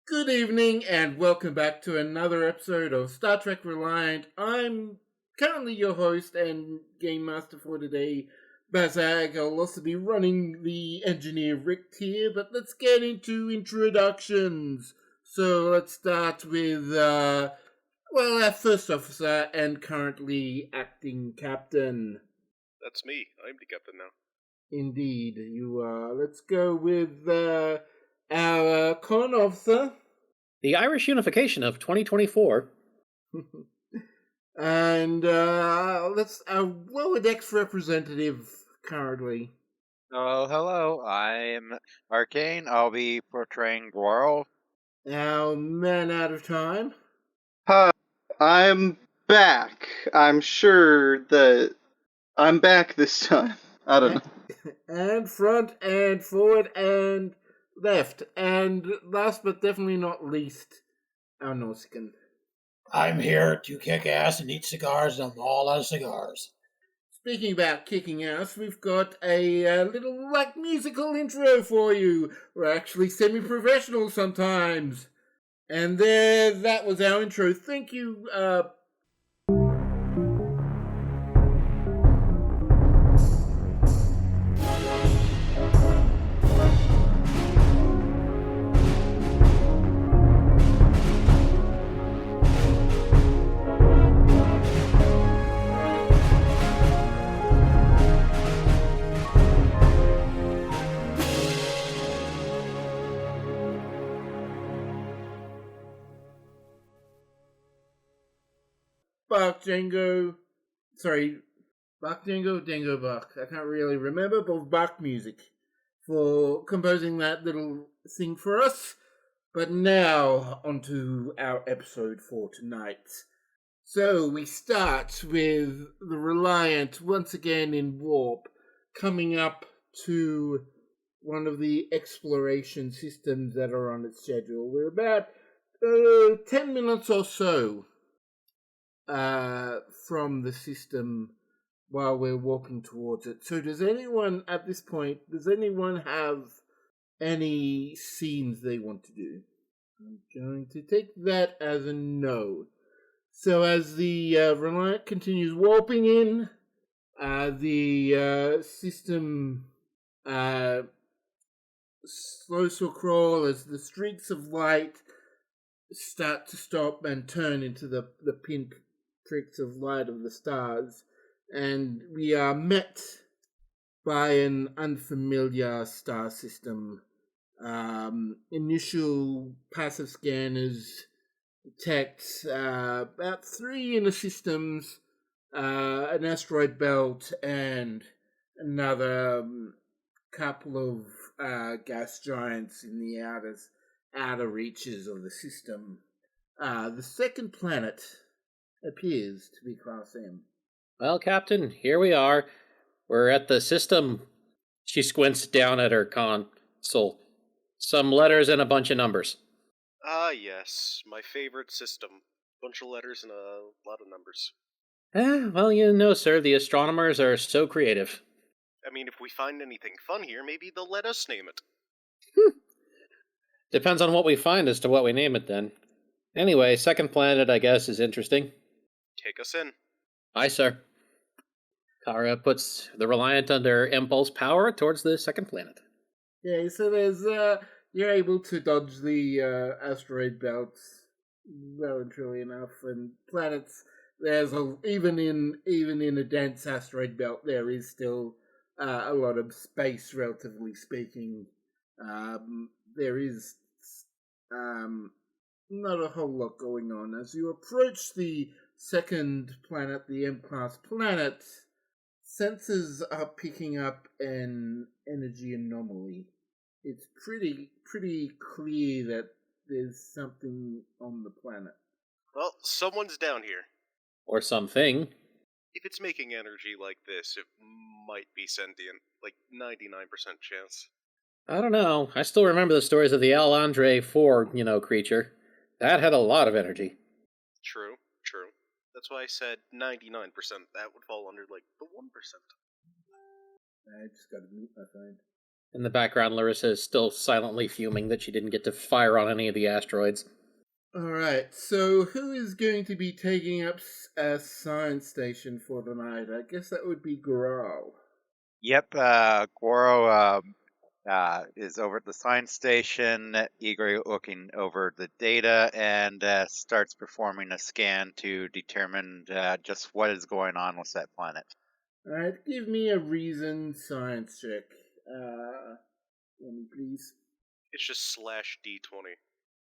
Good evening and welcome back to another episode of Star Trek Reliant. I'm currently your host and game master for today, Bazag. I'll also be running the engineer Rick here, but let's get into introductions. So let's start with, our first officer and currently acting captain. That's me. I'm the captain now. Indeed, you are. Let's go with our con officer. The Irish unification of 2024. And let's our lower decks representative currently. Oh, hello. I'm Arcane. I'll be portraying Gwarl. Our man out of time. Hi, I'm back. I'm sure that I'm back this time. I don't know. And front and forward and left. And last but definitely not least, our Nausicaan. I'm here to kick ass and eat cigars, and I'm all out of cigars. Speaking about kicking ass, we've got a little musical intro for you. We're actually semi-professional sometimes. And that was our intro. Thank you, Bark Django Dango Bark. I can't really remember, but Bark Music for composing that little thing for us. But now, onto our episode for tonight. So, we start with the Reliant once again in warp, coming up to one of the exploration systems that are on its schedule. We're about 10 minutes or so from the system while we're walking towards it. So does anyone have any scenes they want to do? I'm going to take that as a no. So as the Reliant continues warping in, the system slows to a crawl as the streaks of light start to stop and turn into the pink pricks of light of the stars, and we are met by an unfamiliar star system. Initial passive scanners detect about 3 inner systems, an asteroid belt, and another couple of gas giants in the outer reaches of the system. The second planet appears to be Class M. Well, Captain, here we are. We're at the system. She squints down at her console. Some letters and a bunch of numbers. Ah, yes. My favorite system. Bunch of letters and a lot of numbers. Well, you know, sir, the astronomers are so creative. I mean, if we find anything fun here, maybe they'll let us name it. Depends on what we find as to what we name it, then. Anyway, second planet, I guess, is interesting. Take us in. Aye, sir. Kara puts the Reliant under impulse power towards the second planet. Yeah, so there's you're able to dodge the asteroid belts well and truly enough, and planets. There's even in a dense asteroid belt, there is still a lot of space, relatively speaking. There is not a whole lot going on as you approach the second planet, the M-class planet. Sensors are picking up an energy anomaly. It's pretty clear that there's something on the planet. Well, someone's down here. Or something. If it's making energy like this, it might be sentient. Like 99% chance. I don't know. I still remember the stories of the Al Andre 4, creature. That had a lot of energy. True. That's why I said 99%. That would fall under, like, the 1%. I just gotta mute my phone. In the background, Larissa is still silently fuming that she didn't get to fire on any of the asteroids. Alright, so who is going to be taking up a science station for tonight? I guess that would be Growl. Yep, Goro is over at the science station, eagerly looking over the data, and starts performing a scan to determine just what is going on with that planet. Alright, give me a reason science check. Let me please. It's just /D20.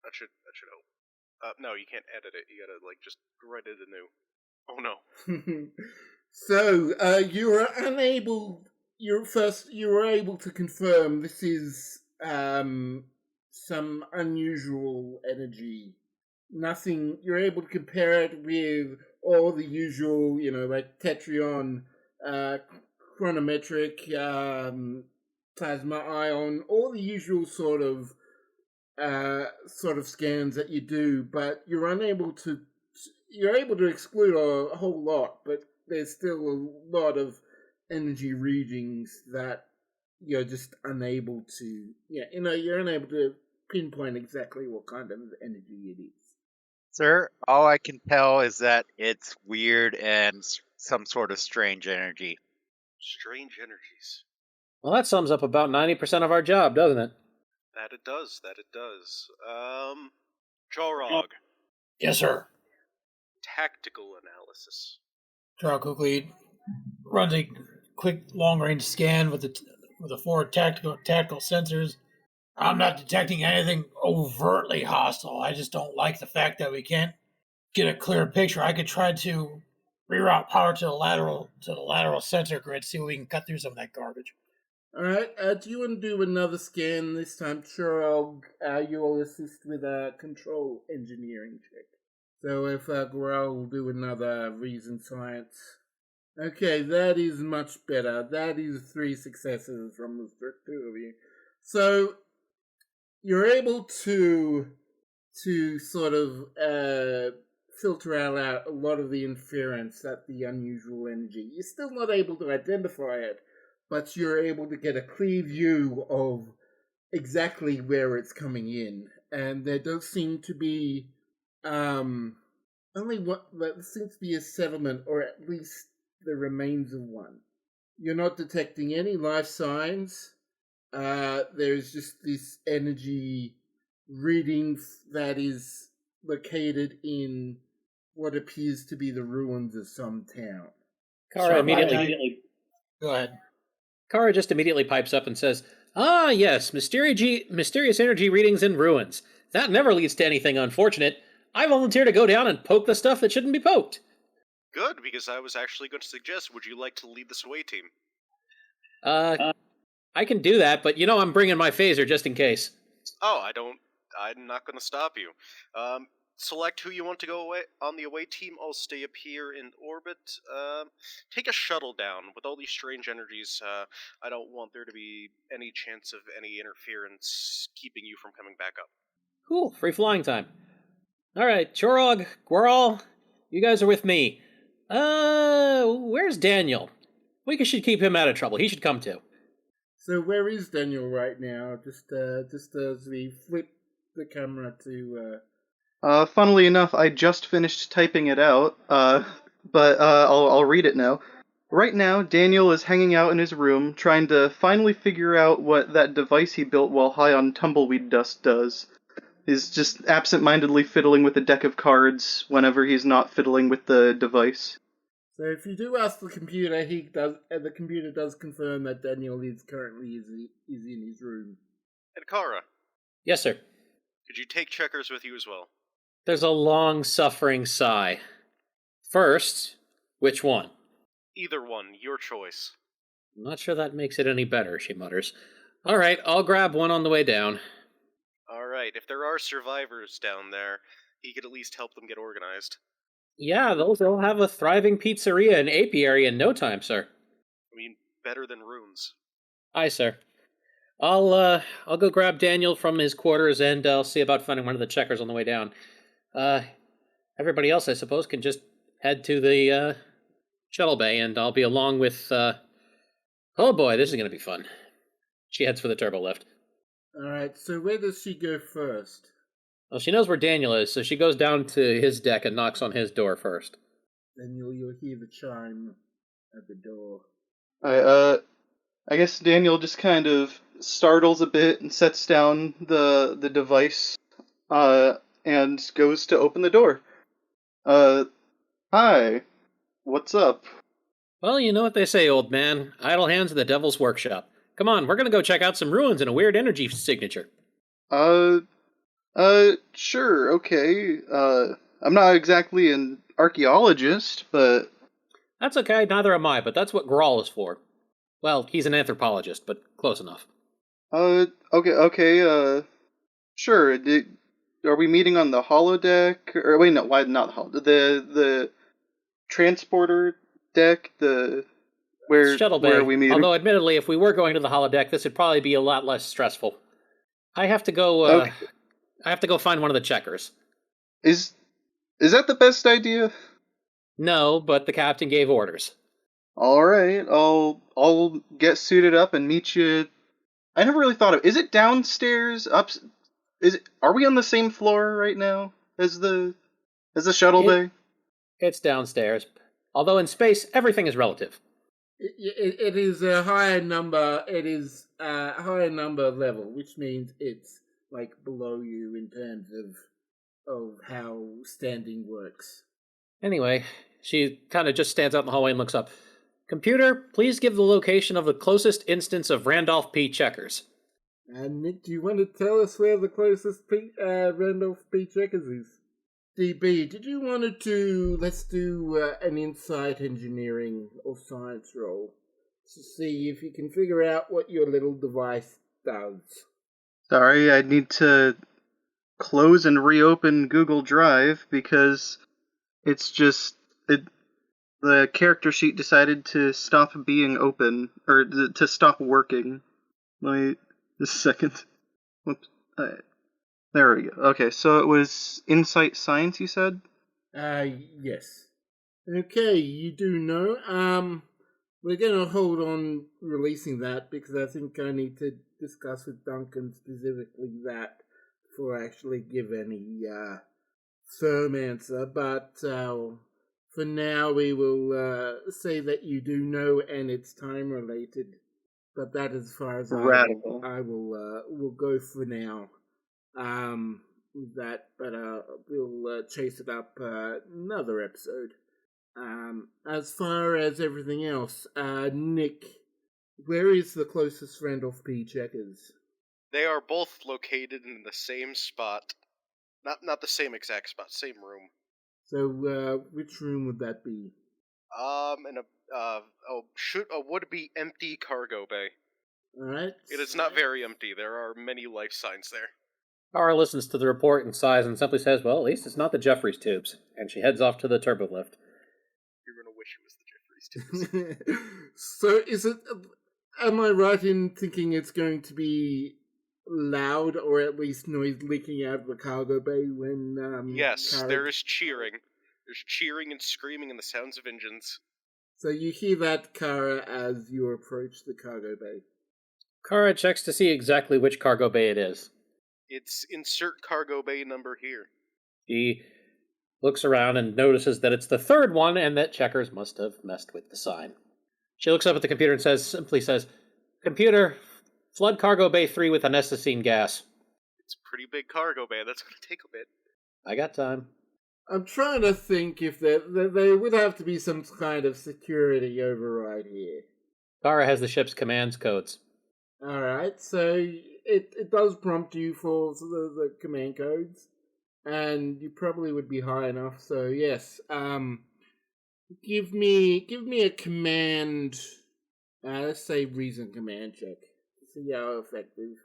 That should help. No, you can't edit it. You gotta just write it anew. Oh no. So, you were unable. You were able to confirm this is some unusual energy. Nothing. You're able to compare it with all the usual, like Tetrion, chronometric, plasma ion, all the usual sort of scans that you do, but you're able to exclude a whole lot, but there's still a lot of energy readings that you're just unable to, you're unable to pinpoint exactly what kind of energy it is. Sir, all I can tell is that it's weird and some sort of strange energy. Strange energies. Well, that sums up about 90% of our job, doesn't it? That it does. Jorog. Yes, sir. Tactical analysis. Charles quickly runs a quick long-range scan with the 4 tactical sensors. I'm not detecting anything overtly hostile. I just don't like the fact that we can't get a clear picture. I could try to reroute power to the lateral sensor grid, see if we can cut through some of that garbage. Alright, do you want to do another scan this time? Sure, you'll assist with a control engineering check. So if Growl will do another reason science. Okay, that is much better. That is 3 successes from the 2 of you. So you're able to sort of filter out a lot of the interference at the unusual energy. You're still not able to identify it, but you're able to get a clear view of exactly where it's coming in. And there does seem to be there seems to be a settlement, or at least the remains of one. You're not detecting any life signs. There's just this energy reading that is located in what appears to be the ruins of some town. Kara immediately. Go ahead. Kara just immediately pipes up and says, "Ah, yes, mysterious energy readings in ruins. That never leads to anything unfortunate. I volunteer to go down and poke the stuff that shouldn't be poked." Good, because I was actually going to suggest, would you like to lead this away team? I can do that, but I'm bringing my phaser just in case. Oh, I'm not going to stop you. Select who you want to go away on the away team. I'll stay up here in orbit. Take a shuttle down. With all these strange energies, I don't want there to be any chance of any interference keeping you from coming back up. Cool, free flying time. All right, Chorog, Gwirl, you guys are with me. Where's Daniel? We should keep him out of trouble. He should come too. So where is Daniel right now? Just as we flip the camera to... Funnily enough, I just finished typing it out, but I'll read it now. Right now, Daniel is hanging out in his room, trying to finally figure out what that device he built while high on tumbleweed dust does. He's just absent-mindedly fiddling with a deck of cards whenever he's not fiddling with the device. So if you do ask the computer, the computer does confirm that Daniel is currently in his room. And Kara, Yes, sir. could you take checkers with you as well? There's a long-suffering sigh. First, which one? Either one, your choice. I'm not sure that makes it any better, she mutters. All right, I'll grab one on the way down. Alright, if there are survivors down there, he could at least help them get organized. Yeah, they'll have a thriving pizzeria and apiary in no time, sir. I mean, better than runes. Aye, sir. I'll go grab Daniel from his quarters, and I'll see about finding one of the checkers on the way down. Everybody else, I suppose, can just head to the shuttle bay, and I'll be along with... Oh boy, this is going to be fun. She heads for the turbo lift. Alright, so where does she go first? Well, she knows where Daniel is, so she goes down to his deck and knocks on his door first. Then you'll hear the chime at the door. I guess Daniel just kind of startles a bit and sets down the device, and goes to open the door. Hi, what's up? Well, you know what they say, old man. Idle hands are the devil's workshop. Come on, we're gonna go check out some ruins and a weird energy signature. Sure, okay. I'm not exactly an archaeologist, but... That's okay, neither am I, but that's what Grawl is for. Well, he's an anthropologist, but close enough. Okay, sure. Are we meeting on the holodeck? Or wait, no, why not the holodeck? The transporter deck, where Shuttle bay. where are we meeting? Although, admittedly, if we were going to the holodeck, this would probably be a lot less stressful. I have to go, Okay. I have to go find one of the checkers. Is that the best idea? No, but the captain gave orders. All right, I'll get suited up and meet you. I never really thought of. Is it downstairs? Are we on the same floor right now as the shuttle bay? It's downstairs. Although in space, everything is relative. It is a higher number. It is a higher number level, which means it's like below you in terms of how standing works. Anyway, she kind of just stands out in the hallway and looks up. Computer, please give the location of the closest instance of Randolph P. Checkers. Nick, do you want to tell us where the closest Randolph P. Checkers is? DB, did you want to let's do an insight engineering or science roll to see if you can figure out what your little device does? Sorry, I need to close and reopen Google Drive because the character sheet decided to stop being open, or to stop working. Let me, just a second. Whoops. There we go. Okay, so it was Insight Science, you said? Yes. Okay, you do know. We're gonna hold on releasing that because I think I need to discuss with Duncan specifically that before I actually give any firm answer, but for now we will say that you do know and it's time related. But that is as far as Radical. I will go for now. With that, but we'll chase it up another episode. As far as everything else, Nick, where is the closest Randolph P. Checkers? They are both located in the same spot. Not the same exact spot, same room. So, which room would that be? In a would-be empty cargo bay. Alright. It is not very empty. There are many life signs there. Kara listens to the report and sighs and simply says, well, at least it's not the Jeffries tubes. And she heads off to the turbo lift. You're gonna wish it was the Jeffries tubes. So, is it... Am I right in thinking it's going to be loud, or at least noise leaking out of the cargo bay when, Yes, Kara... there is cheering. There's cheering and screaming and the sounds of engines. So you hear that, Kara, as you approach the cargo bay. Kara checks to see exactly which cargo bay it is. It's insert cargo bay number here. She looks around and notices that it's the third one and that Checkers must have messed with the sign. She looks up at the computer and simply says, Computer, flood cargo bay 3 with anesthetine gas. It's a pretty big cargo bay. That's going to take a bit. I got time. I'm trying to think if there would have to be some kind of security override here. Kara has the ship's commands codes. Alright, so it does prompt you for the command codes, and you probably would be high enough, so yes. Give me a command, let's say reason command check. See how effective.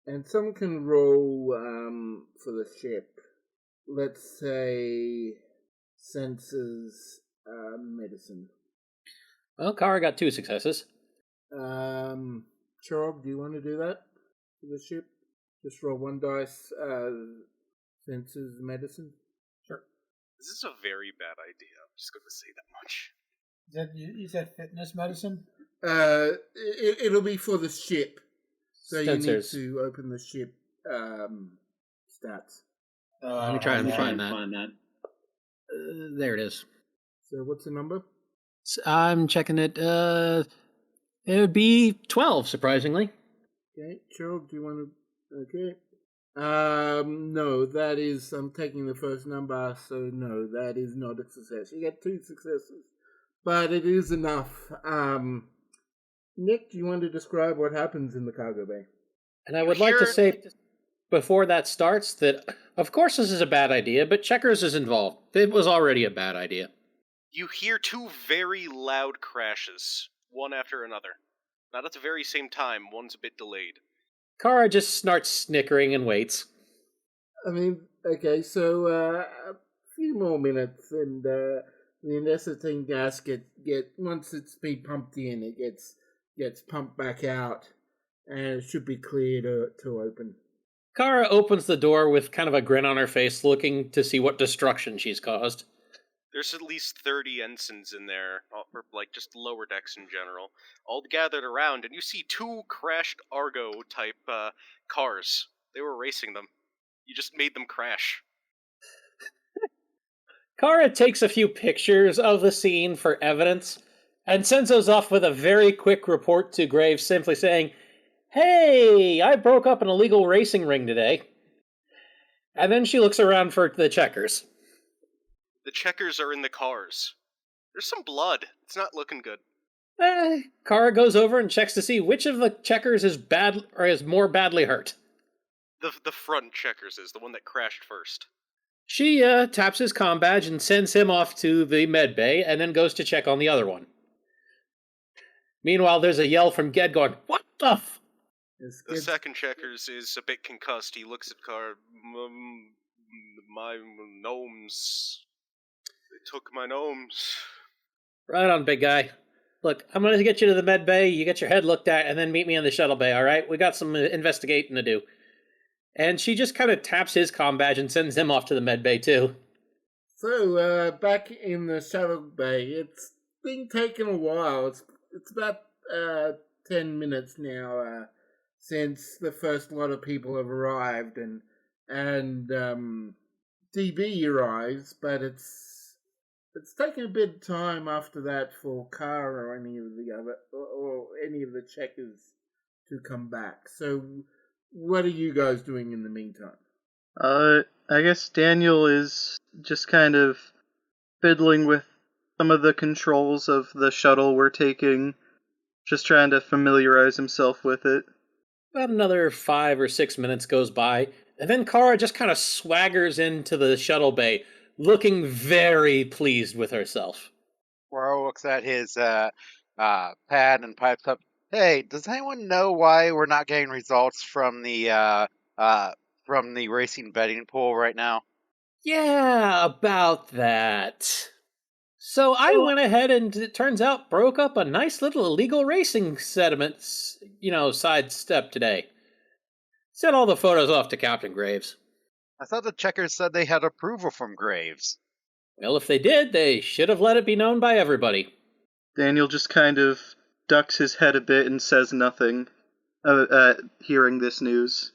And someone can roll for the ship. Let's say senses medicine. Well, Kara got 2 successes. Chorog, do you want to do that for the ship? Just roll 1 dice, senses medicine. Sure. This is a very bad idea. I'm just going to say that much. You said fitness medicine? It'll be for the ship. So you need Sensors. to open the ship stats. Let me try and find that. There it is. So what's the number? I'm checking it. It would be 12, surprisingly. Okay, Chog, do you want to... Okay. No, that is... I'm taking the first number, so no, that is not a success. You get 2 successes, but it is enough. Nick, do you want to describe what happens in the cargo bay? And I would like to say, before that starts, that of course this is a bad idea, but Checkers is involved. It was already a bad idea. You hear 2 very loud crashes, one after another. Not at the very same time, one's a bit delayed. Kara just starts snickering and waits. I mean, okay, so a few more minutes, and the anesthetizing gas get once it's been pumped in, it gets pumped back out, and it should be clear to open. Kara opens the door with kind of a grin on her face, looking to see what destruction she's caused. There's at least 30 ensigns in there, or like just lower decks in general, all gathered around, and you see 2 crashed Argo-type cars. They were racing them. You just made them crash. Kara takes a few pictures of the scene for evidence, and sends those off with a very quick report to Graves, simply saying, "Hey, I broke up an illegal racing ring today." And then she looks around for the Checkers. The Checkers are in the cars. There's some blood. It's not looking good. Kara goes over and checks to see which of the Checkers is bad or is more badly hurt. The front Checkers is the one that crashed first. She taps his comm badge and sends him off to the med bay, and then goes to check on the other one. Meanwhile, there's a yell from Ged going, "What the f-?" The second Checkers is a bit concussed. He looks at Kara. My gnomes. They took my gnomes. Right on, big guy. Look, I'm going to get you to the med bay, you get your head looked at, and then meet me in the shuttle bay, alright? We got some investigating to do. And she just kind of taps his comm badge and sends him off to the med bay, too. So, back in the shuttle bay, it's been taking a while. It's about 10 minutes now since the first lot of people have arrived, and DB arrives, but it's taken a bit of time after that for Kara or any of the other or any of the Checkers to come back. So, what are you guys doing in the meantime? I guess Daniel is just kind of fiddling with some of the controls of the shuttle we're taking, just trying to familiarize himself with it. About another 5 or 6 minutes goes by, and then Kara just kind of swaggers into the shuttle bay, looking very pleased with herself. Poirot looks at his pad and pipes up, "Hey, does anyone know why we're not getting results from the racing betting pool right now?" Yeah, about that. So I went ahead and, it turns out, broke up a nice little illegal racing sediments, sidestep today. Sent all the photos off to Captain Graves. I thought the Checkers said they had approval from Graves. Well, if they did, they should have let it be known by everybody. Daniel just kind of ducks his head a bit and says nothing, hearing this news.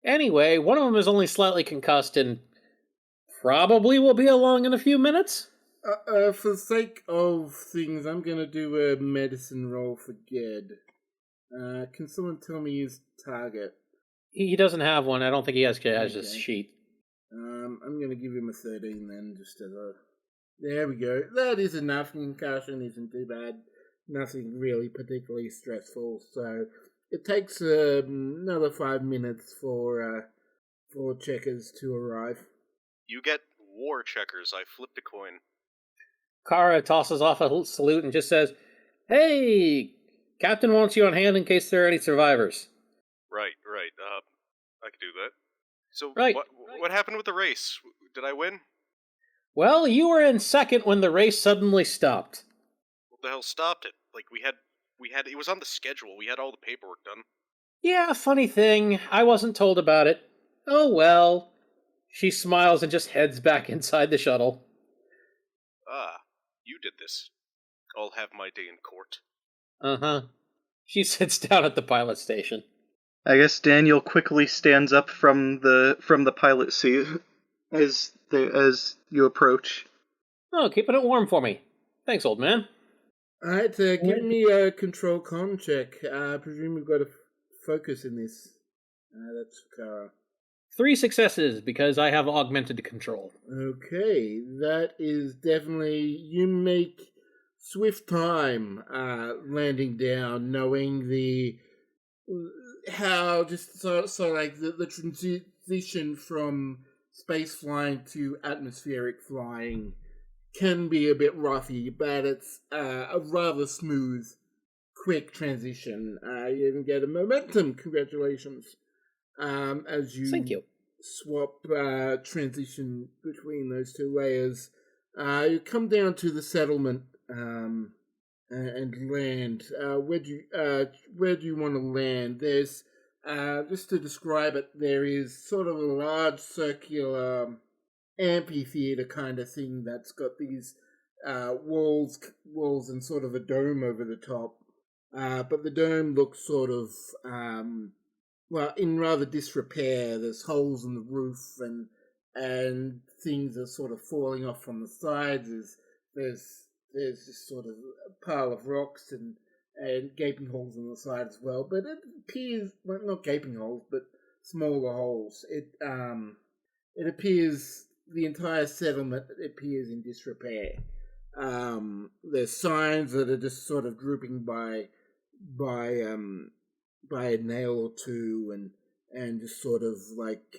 Anyway, one of them is only slightly concussed and probably will be along in a few minutes. For the sake of things, I'm going to do a medicine roll for Ged. Can someone tell me his target? He doesn't have one. I don't think he has a sheet. I'm going to give him a 13 then, just as a... There we go. That is enough. Concussion isn't too bad. Nothing really particularly stressful. So it takes another 5 minutes for Checkers to arrive. You get war Checkers. I flipped a coin. Kara tosses off a salute and just says, "Hey, Captain wants you on hand in case there are any survivors." Right. I could do that. So, Right. What happened with the race? Did I win? Well, you were in second when the race suddenly stopped. What the hell stopped it? Like, we had, it was on the schedule. We had all the paperwork done. Yeah, funny thing. I wasn't told about it. Oh well. She smiles and just heads back inside the shuttle. Ah, you did this. I'll have my day in court. Uh-huh. She sits down at the pilot station. I guess Daniel quickly stands up from the pilot seat as you approach. Oh, keeping it warm for me. Thanks, old man. Alright, give me a control con check. I presume we've got a focus in this. That's Kara. 3 successes because I have augmented control. Okay, that is definitely... You make swift time landing down, knowing how just so like the transition from space flying to atmospheric flying can be a bit roughy, but it's a rather smooth, quick transition. You even get a momentum. Congratulations. As you, Thank you. swap transition between those two layers, you come down to the settlement and land. Where do you want to land? There's just to describe it, there is sort of a large circular amphitheatre kind of thing that's got these walls and sort of a dome over the top. But the dome looks sort of in rather disrepair. There's holes in the roof and things are sort of falling off from the sides. There's this sort of a pile of rocks and gaping holes in the side as well. But it appears, well, not gaping holes, but smaller holes. It appears the entire settlement appears in disrepair. There's signs that are just sort of drooping by a nail or two, and just sort of like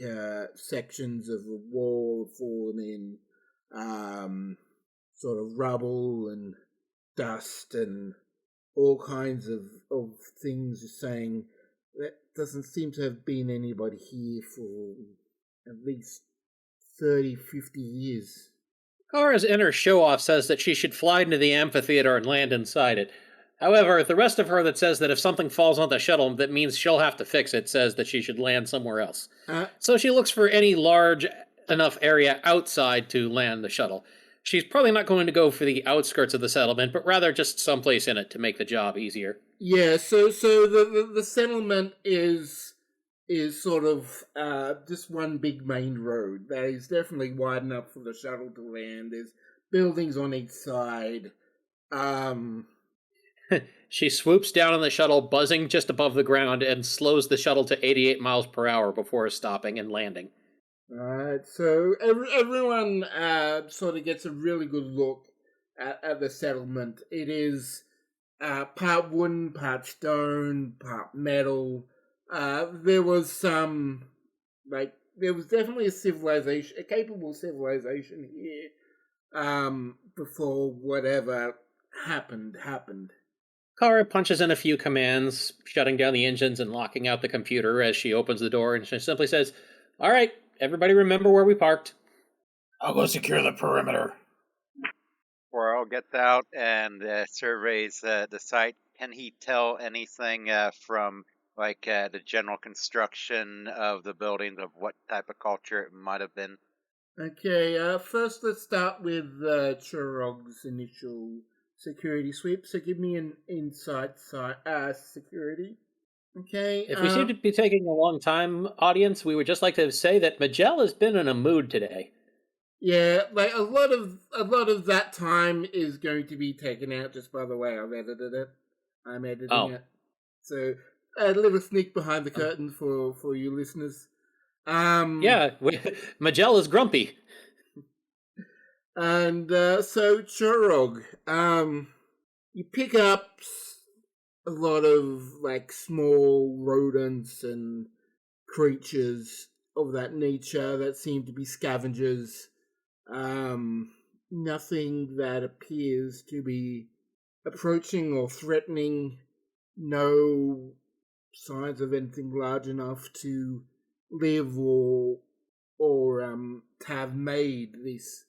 sections of a wall fallen in, sort of rubble and dust and all kinds of things, just saying that doesn't seem to have been anybody here for at least 30, 50 years. Kara's inner show-off says that she should fly into the amphitheater and land inside it. However, the rest of her that says that if something falls on the shuttle, that means she'll have to fix it, says that she should land somewhere else. So she looks for any large enough area outside to land the shuttle. She's probably not going to go for the outskirts of the settlement, but rather just someplace in it to make the job easier. Yeah, so the settlement is sort of just one big main road that is definitely wide enough for the shuttle to land. There's buildings on each side. She swoops down on the shuttle, buzzing just above the ground, and slows the shuttle to 88 miles per hour before stopping and landing. Alright, so everyone sort of gets a really good look at the settlement. It is part wooden, part stone, part metal. There was definitely a capable civilization here before whatever happened. Kara punches in a few commands, shutting down the engines and locking out the computer as she opens the door, and she simply says, "All right, everybody remember where we parked." I'll go secure the perimeter. Quirrell gets out and surveys the site. Can he tell anything from the general construction of the buildings, of what type of culture it might have been? Okay, first let's start with Chirog's initial security sweep. So give me an insight security. Okay. If we seem to be taking a long time, audience, we would just like to say that Majel has been in a mood today. Yeah, like a lot of that time is going to be taken out just by the way I've edited it. I'm editing it. So a little sneak behind the curtain for you listeners. Yeah, Majel is grumpy. And so Churog, you pick up a lot of small rodents and creatures of that nature that seem to be scavengers. Nothing that appears to be approaching or threatening. No signs of anything large enough to live or have made this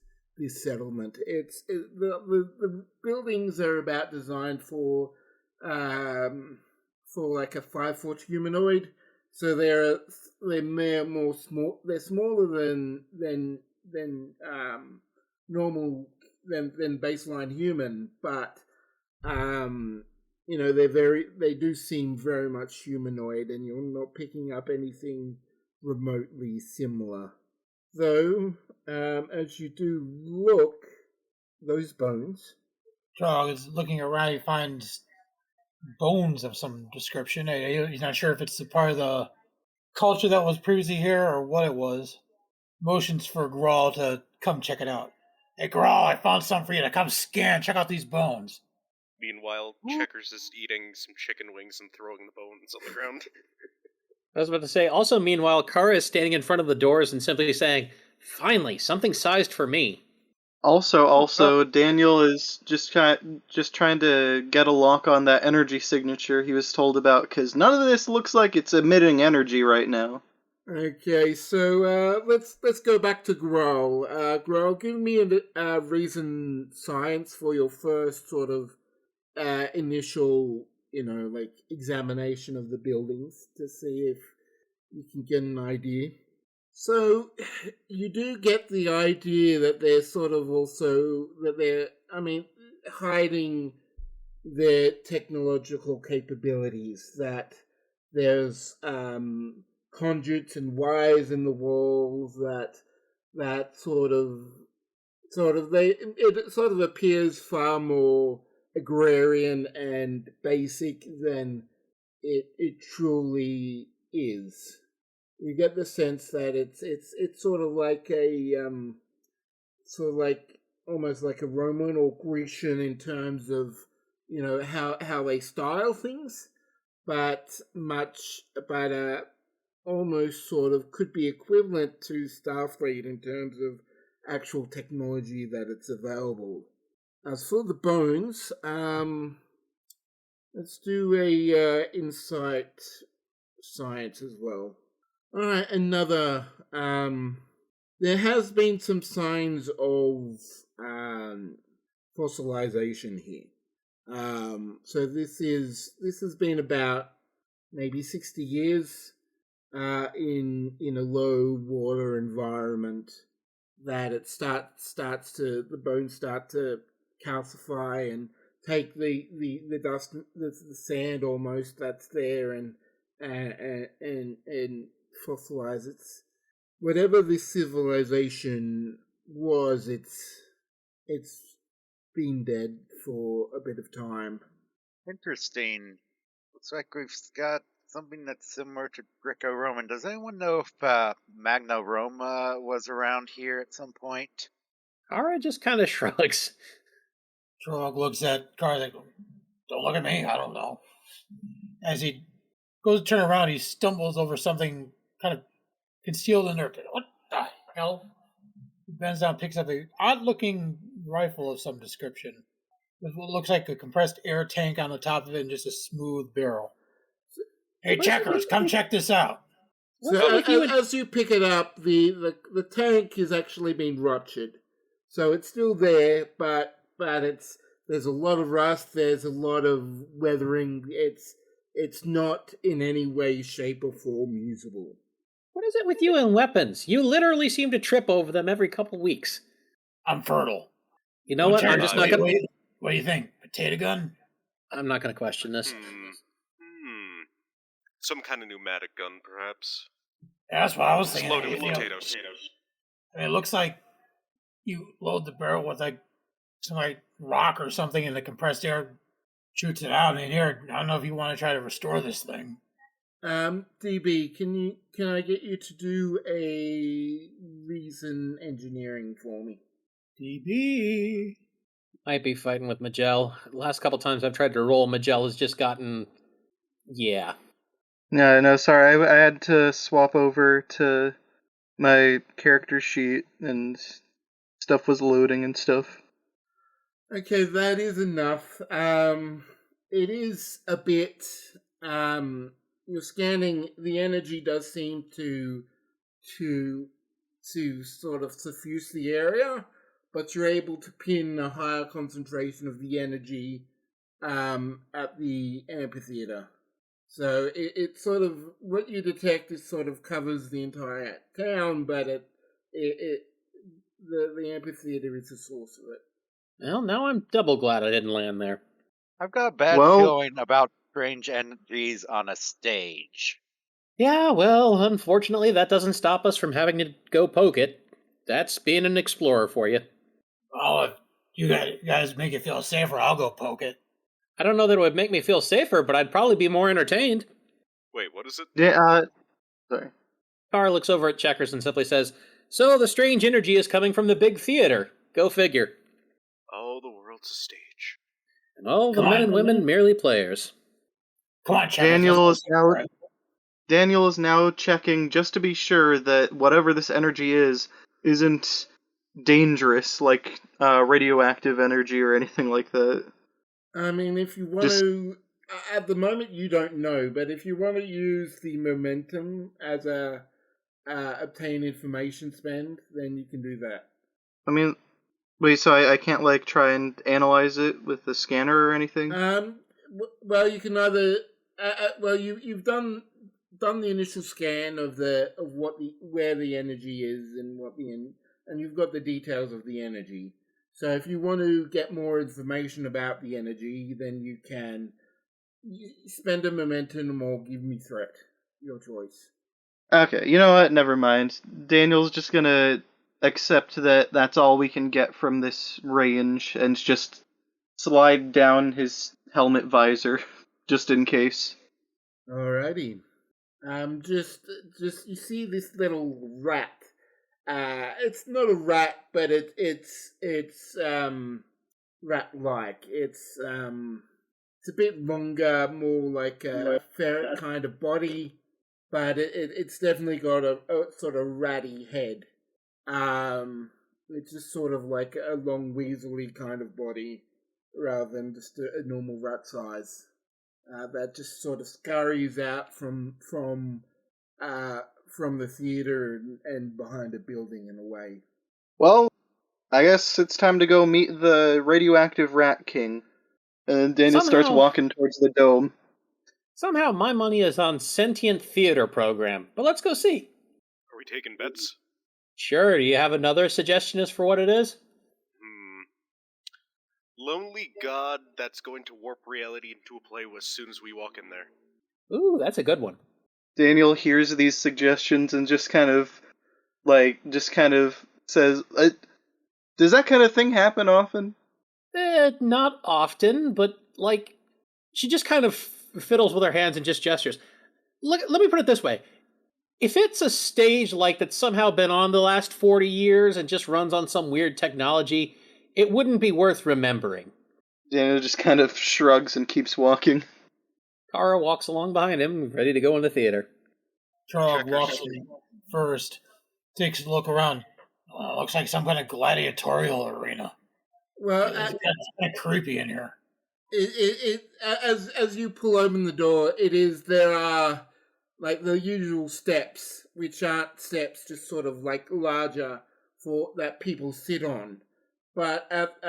settlement. The buildings are about designed for a 5-foot humanoid, so they're more small. They're smaller than normal than baseline human, but they do seem very much humanoid, and you're not picking up anything remotely similar. Though, as you do look, those bones. Trog is looking around. He finds bones of some description. He's not sure if it's a part of the culture that was previously here or what it was. Motions for Grawl to come check it out. Hey, Grawl, I found something for you to come scan. Check out these bones. Meanwhile, Checkers is eating some chicken wings and throwing the bones on the ground. I was about to say, also, meanwhile, Kara is standing in front of the doors and simply saying, "Finally, something sized for me." Also, Daniel is just trying to get a lock on that energy signature he was told about, because none of this looks like it's emitting energy right now. Okay, so let's go back to Growl. Growl, give me a reason science for your first sort of initial, examination of the buildings to see if you can get an idea. So, you do get the idea that they're sort of also, hiding their technological capabilities, that there's conduits and wires in the walls, that sort of appears far more agrarian and basic than it truly is. You get the sense that it's sort of like almost like a Roman or Grecian in terms of how they style things, but almost sort of could be equivalent to Starfleet in terms of actual technology that it's available. As for the bones, let's do a insight science as well. All right, another. There has been some signs of fossilization here. So this has been about maybe 60 years in a low water environment, that it the bones start to calcify and take the dust, the sand almost that's there, and fossilize. It's whatever this civilization was. It's been dead for a bit of time. Interesting. Looks like we've got something that's similar to Greco-Roman. Does anyone know if Magna Roma was around here at some point? Kara just kind of shrugs. Trog looks at Kara like, "Don't look at me, I don't know." As he goes to turn around, he stumbles over something kind of concealed in there. What the hell? He bends down, picks up an odd-looking rifle of some description, with what looks like a compressed air tank on the top of it and just a smooth barrel. Hey, Checkers, come check this out. So as you pick it up, the tank has actually been ruptured. So it's still there, but there's a lot of rust, there's a lot of weathering. It's not in any way, shape, or form usable. What is it with you and weapons? You literally seem to trip over them every couple weeks. I'm fertile. You know what? I'm just not going to... What do you think? Potato gun? I'm not going to question this. Some kind of pneumatic gun, perhaps. Yeah, that's what I was thinking. Loaded with potatoes. I mean, it looks like you load the barrel with some rock or something, and the compressed air shoots it out. I mean, here, I don't know if you want to try to restore this thing. DB, can I get you to do a reason engineering for me? DB. Might be fighting with Magell. Last couple times I've tried to roll, Magell has just gotten... Yeah. No, sorry, I had to swap over to my character sheet, and stuff was loading and stuff. Okay, that is enough. It is a bit... You're scanning, the energy does seem to sort of suffuse the area, but you're able to pin a higher concentration of the energy at the amphitheater. So it sort of, what you detect is sort of covers the entire town, but the amphitheater is the source of it. Well, now I'm double glad I didn't land there. I've got a bad Well- feeling about strange energies on a stage. Yeah, well, unfortunately, that doesn't stop us from having to go poke it. That's being an explorer for you. Oh, if you guys make it feel safer, I'll go poke it. I don't know that it would make me feel safer, but I'd probably be more entertained. Wait, what is it? Yeah, sorry. Kara looks over at Checkers and simply says, "So the strange energy is coming from the big theater. Go figure. Oh, the world's a stage. And all the Come men on. and women merely players." Come on, check Daniel is now checking just to be sure that whatever this energy isn't dangerous, like radioactive energy or anything like that. I mean, if you want to, at the moment you don't know, but if you want to use the momentum as a obtain information spend, then you can do that. I mean, wait, so I can't like try and analyze it with the scanner or anything? Well, you can either you've done the initial scan of where the energy is and you've got the details of the energy. So if you want to get more information about the energy, then you can spend a momentum or give me threat. Your choice. Okay, you know what? Never mind. Daniel's just gonna accept that that's all we can get from this range and just slide down his helmet visor, just in case. Alrighty. Just you see this little rat. It's not a rat, but it's rat-like. It's a bit longer, more like a ferret kind of body, but it's definitely got a sort of ratty head. It's just sort of like a long weaselly kind of body, rather than just a normal rat size. That just sort of scurries out from the theater and behind a building in a way. Well, I guess it's time to go meet the radioactive rat king. And Daniel starts Somehow- walking towards the dome. Somehow my money is on sentient theater program, but let's go see. Are we taking bets? Sure, do you have another suggestion as for what it is? Lonely god that's going to warp reality into a play as soon as we walk in there. Ooh, that's a good one. Daniel hears these suggestions and just kind of says, does that kind of thing happen often? Not often, but, like, she just kind of fiddles with her hands and just gestures. Let me put it this way. If it's a stage like that's somehow been on the last 40 years and just runs on some weird technology, it wouldn't be worth remembering. Daniel just kind of shrugs and keeps walking. Kara walks along behind him, ready to go in the theater. Trog walks in first, takes a look around. Looks like some kind of gladiatorial arena. Well, It's kind of creepy in here. as you pull open the door, there are like the usual steps, which aren't steps, just sort of like larger for that people sit on. But at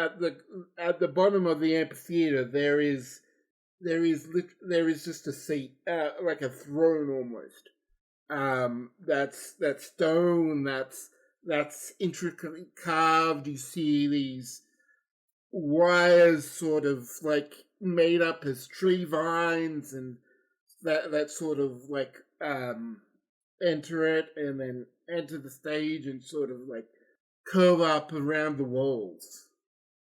the bottom of the amphitheater, there is just a seat, like a throne almost. That's stone. That's intricately carved. You see these wires sort of like made up as tree vines, and that sort of like enter it and then enter the stage and sort of like curve up around the walls.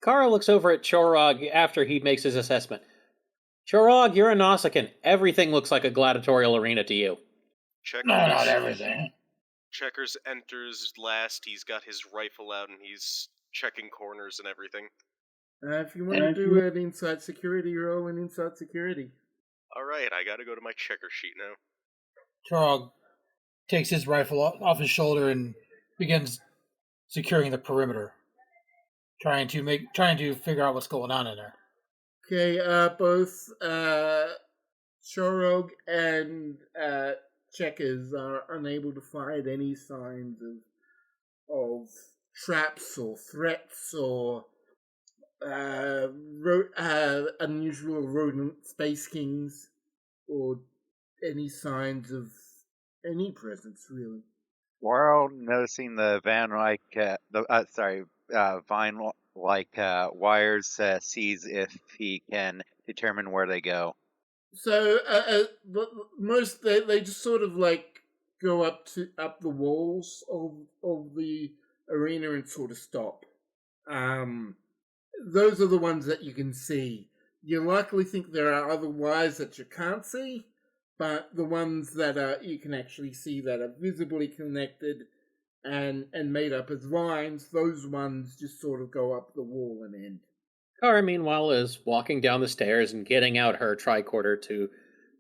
Kara looks over at Chorog after he makes his assessment. Chorog, you're a Nausicaan. Everything looks like a gladiatorial arena to you. Checkers, No, not everything. Checkers enters last. He's got his rifle out and he's checking corners and everything. If you want to do an inside security roll, an inside security. Alright, I gotta go to my checker sheet now. Trog takes his rifle off his shoulder and begins securing the perimeter, trying to figure out what's going on in there. Okay, both Chorog and Checkers are unable to find any signs of traps or threats or unusual rodent space kings or any signs of any presence, really. We're all noticing the Vine wires, sees if he can determine where they go. So most they just sort of like go up the walls of the arena and sort of stop. Those are the ones that you can see. You likely think there are other wires that you can't see, but the ones that you can actually see that are visibly connected and made up as lines, those ones just sort of go up the wall and end. Kara, meanwhile, is walking down the stairs and getting out her tricorder to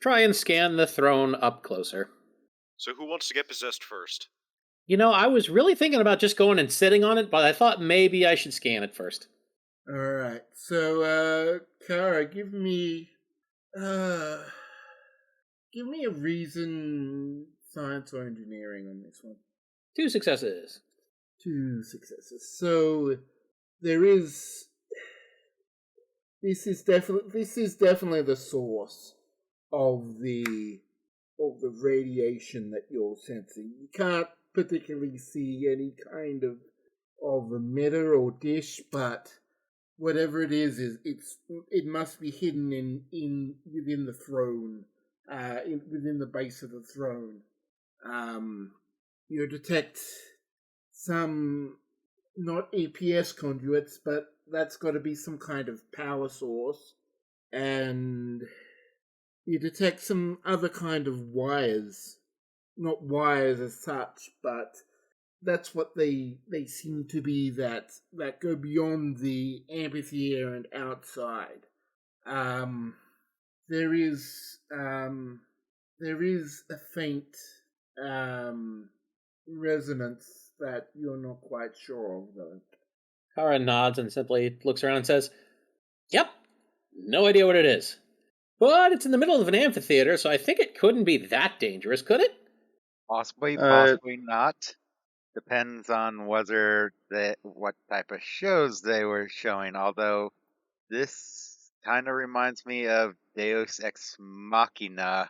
try and scan the throne up closer. So who wants to get possessed first? You know, I was really thinking about just going and sitting on it, but I thought maybe I should scan it first. Alright, so, Kara, give me a reason, science or engineering on this one. 2 successes. 2 successes. So, this is definitely the source of the radiation that you're sensing. You can't particularly see any kind of emitter or dish, but whatever it is it must be hidden in within the throne, within the base of the throne. You detect some not EPS conduits, but that's got to be some kind of power source, and you detect some other kind of wires, not wires as such, but that's what they seem to be that go beyond the amphitheater and outside. There is a faint resonance that you're not quite sure of, though. Kara nods and simply looks around and says, "Yep, no idea what it is. But it's in the middle of an amphitheater, so I think it couldn't be that dangerous, could it?" Possibly, possibly not. Depends on what type of shows they were showing. Although this kind of reminds me of Deus Ex Machina,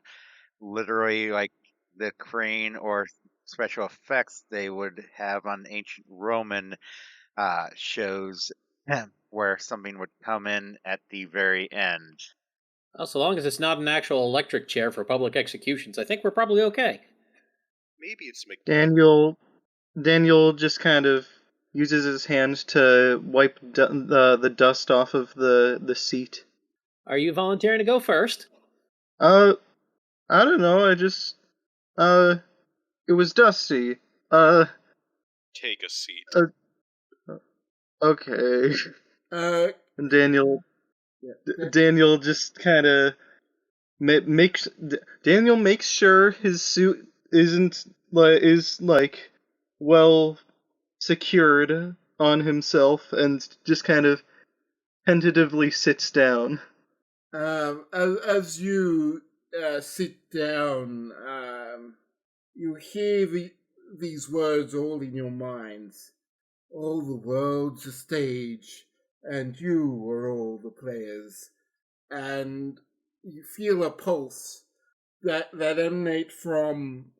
literally like the crane or special effects they would have on ancient Roman shows, where something would come in at the very end. Well, so long as it's not an actual electric chair for public executions, I think we're probably okay. Maybe it's Daniel just kind of uses his hand to wipe the dust off of the seat. Are you volunteering to go first? I don't know. I just it was dusty. Take a seat. Okay. And Daniel just kind of makes sure his suit is well secured on himself, and just kind of tentatively sits down. As you sit down, you hear these words all in your minds. All the world's a stage, and you are all the players. And you feel a pulse that emanate from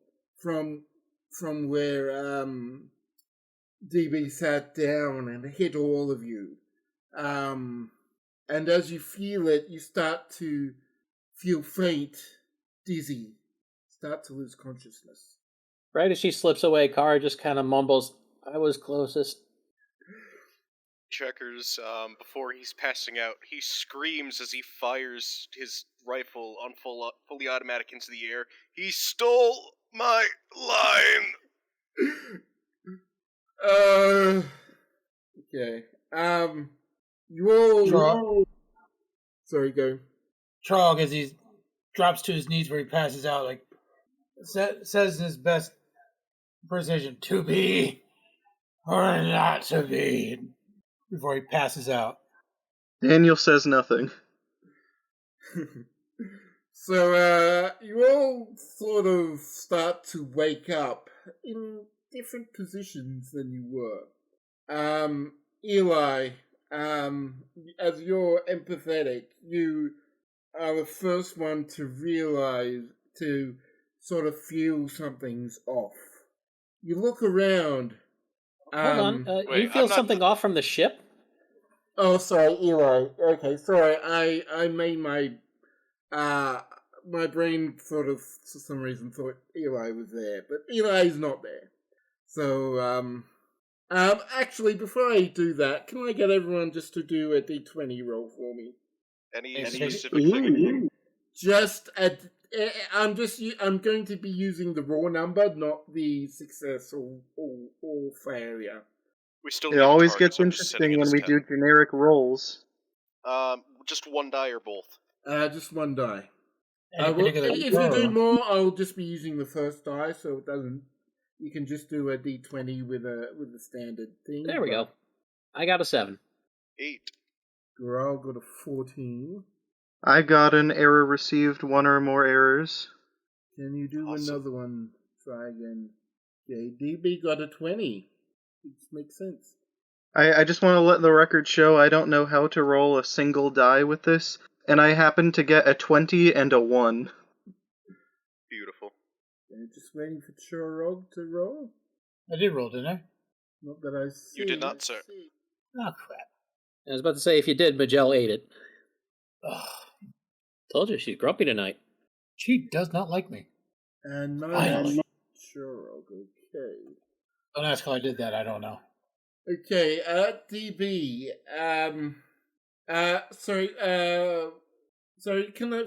where DB sat down and hit all of you. And as you feel it, you start to feel faint, dizzy, start to lose consciousness. Right as she slips away, Kara just kind of mumbles, "I was closest." Checkers, before he's passing out, he screams as he fires his rifle on fully automatic into the air. "He stole my line!" Okay. You all... Sorry, go. Trog, as he drops to his knees where he passes out, like, says in his best precision, "To be or not to be," before he passes out. Daniel says nothing. So, you all sort of start to wake up in different positions than you were. Eli, as you're empathetic, you are the first one to realize, to sort of feel something's off. You look around. Hold on, wait, you feel something off from the ship? Oh, sorry, Eli. Okay, sorry. I made my brain sort of, for some reason, thought Eli was there, but Eli's not there. So, actually, before I do that, can I get everyone just to do a d20 roll for me? Any Any specific thing? Just I'm going to be using the raw number, not the success or failure. We still It need a always target, gets so I'm just setting interesting it when as we 10. do generic rolls. Just one die or both. Just one die. Any particular If you do roll? more, I'll just be using the first die, so it doesn't. You can just do a d20 with a standard thing. There we go. I got a 7. 8. Goral got a 14. I got an error received, one or more errors. Can you do Awesome. another one? Try again. Okay, DB got a 20. It makes sense. I just want to let the record show I don't know how to roll a single die with this, and I happen to get a 20 and a 1. Beautiful. Okay, just waiting for Chorog to roll. I did roll, didn't I? Not that I see. You did not, sir. Oh, crap. I was about to say, if you did, Majel ate it. Ugh, Told you, she's grumpy tonight. she does not like me. And no Finally. Chorog, okay. Don't ask how I did that. I don't know. Okay, DB, sorry,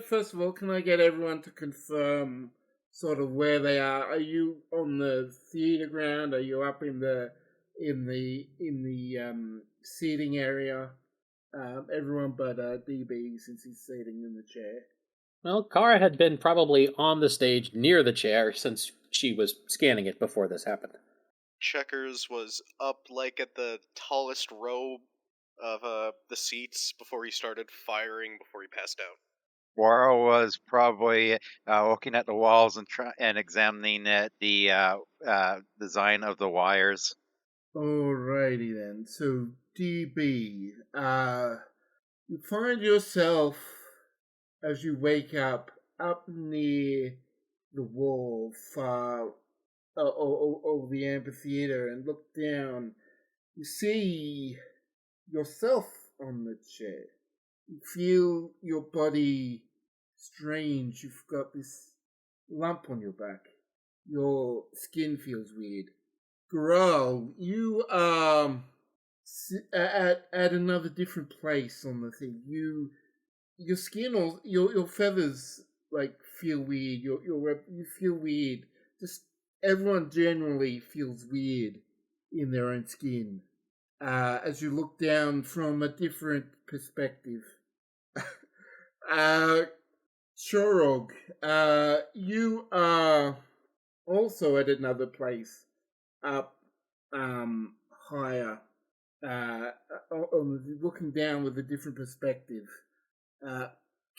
first of all, can I get everyone to confirm sort of where they are? Are you on the theater ground? Are you up in the seating area? Everyone but DB, since he's sitting in the chair. Well, Kara had been probably on the stage near the chair since she was scanning it before this happened. Checkers was up like at the tallest row of the seats before he started firing before he passed out. Waro was probably looking at the walls and examining the design of the wires. Alrighty then. So DB, you find yourself as you wake up near the wall far over the amphitheater and look down. You see yourself on the chair. You feel your body strange. You've got this lump on your back. Your skin feels weird. Growl, you are at another different place on the thing. Your skin or your feathers like feel weird. You feel weird. Just everyone generally feels weird in their own skin. As you look down from a different perspective. Chorog, you are also at another place up higher, looking down with a different perspective.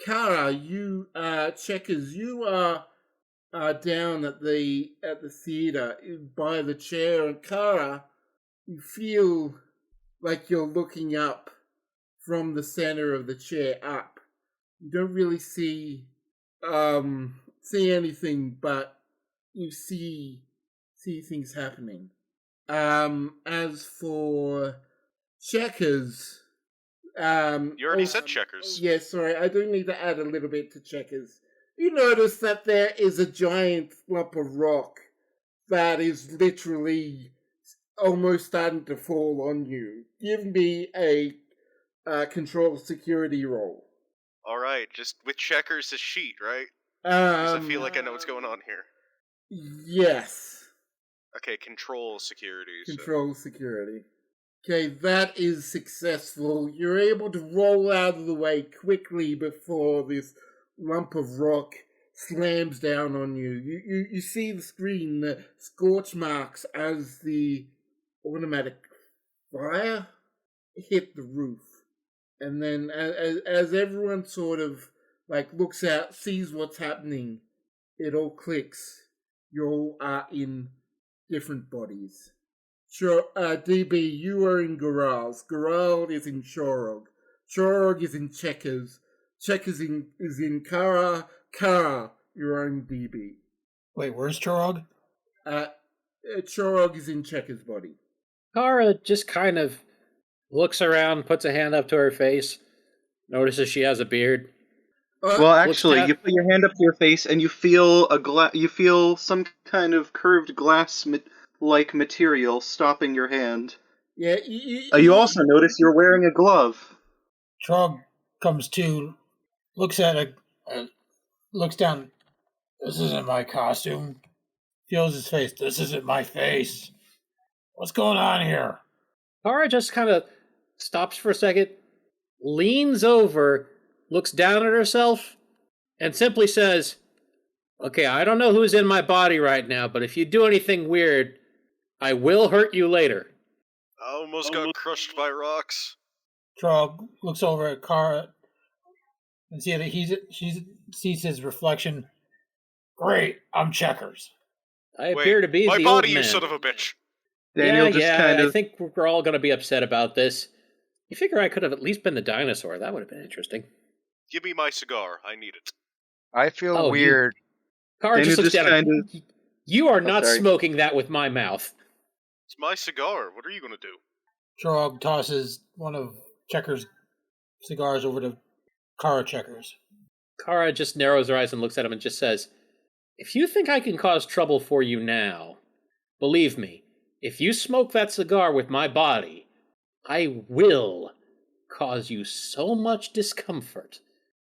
Kara, you Checkers, you are down at the theater by the chair, and Kara, you feel like you're looking up from the center of the chair up. You don't really see anything, but you see things happening. As for Checkers, You already said Checkers. Yeah, sorry, I do need to add a little bit to Checkers. You notice that there is a giant lump of rock that is literally almost starting to fall on you. Give me a control security roll. Alright, just with Checkers' sheet, right? Because I feel like I know what's going on here. Yes. Okay, control security. Control security. Okay, that is successful. You're able to roll out of the way quickly before this lump of rock slams down on you. You see the screen, the scorch marks as the automatic fire hit the roof. And then as everyone sort of like looks out, sees what's happening, it all clicks. You all are in different bodies. Sure, DB, you are in Goral's. Goral is in Chorog. Chorog is in Checkers. Checkers is in Kara. Kara, you're in DB. Wait, where's Chorog? Chorog is in Checkers' body. Kara just kind of Looks around, puts a hand up to her face, notices she has a beard. Well, Looks actually, down- you put your hand up to your face and you feel you feel some kind of curved glass-like material stopping your hand. Yeah, You also notice you're wearing a glove. Trog comes to, looks at looks down. This isn't my costume. Feels his face. This isn't my face. What's going on here? Kara just kind of stops for a second, leans over, looks down at herself, and simply says, "Okay, I don't know who's in my body right now, but if you do anything weird, I will hurt you later." I almost got crushed by rocks. Trog looks over at Kara and sees that she sees his reflection. Great, I'm Checkers. I appear to be my the body, old man. you son of a bitch. Daniel I think we're all going to be upset about this. You figure I could have at least been the dinosaur. That would have been interesting. Give me my cigar. I need it. I feel Oh, weird. Kara Daniel just looks just down. You are not sorry. smoking that with my mouth. It's my cigar. What are you going to do? Trog tosses one of Checkers' cigars over to Kara Checkers. Kara just narrows her eyes and looks at him and just says, "If you think I can cause trouble for you now, believe me, if you smoke that cigar with my body, I will cause you so much discomfort.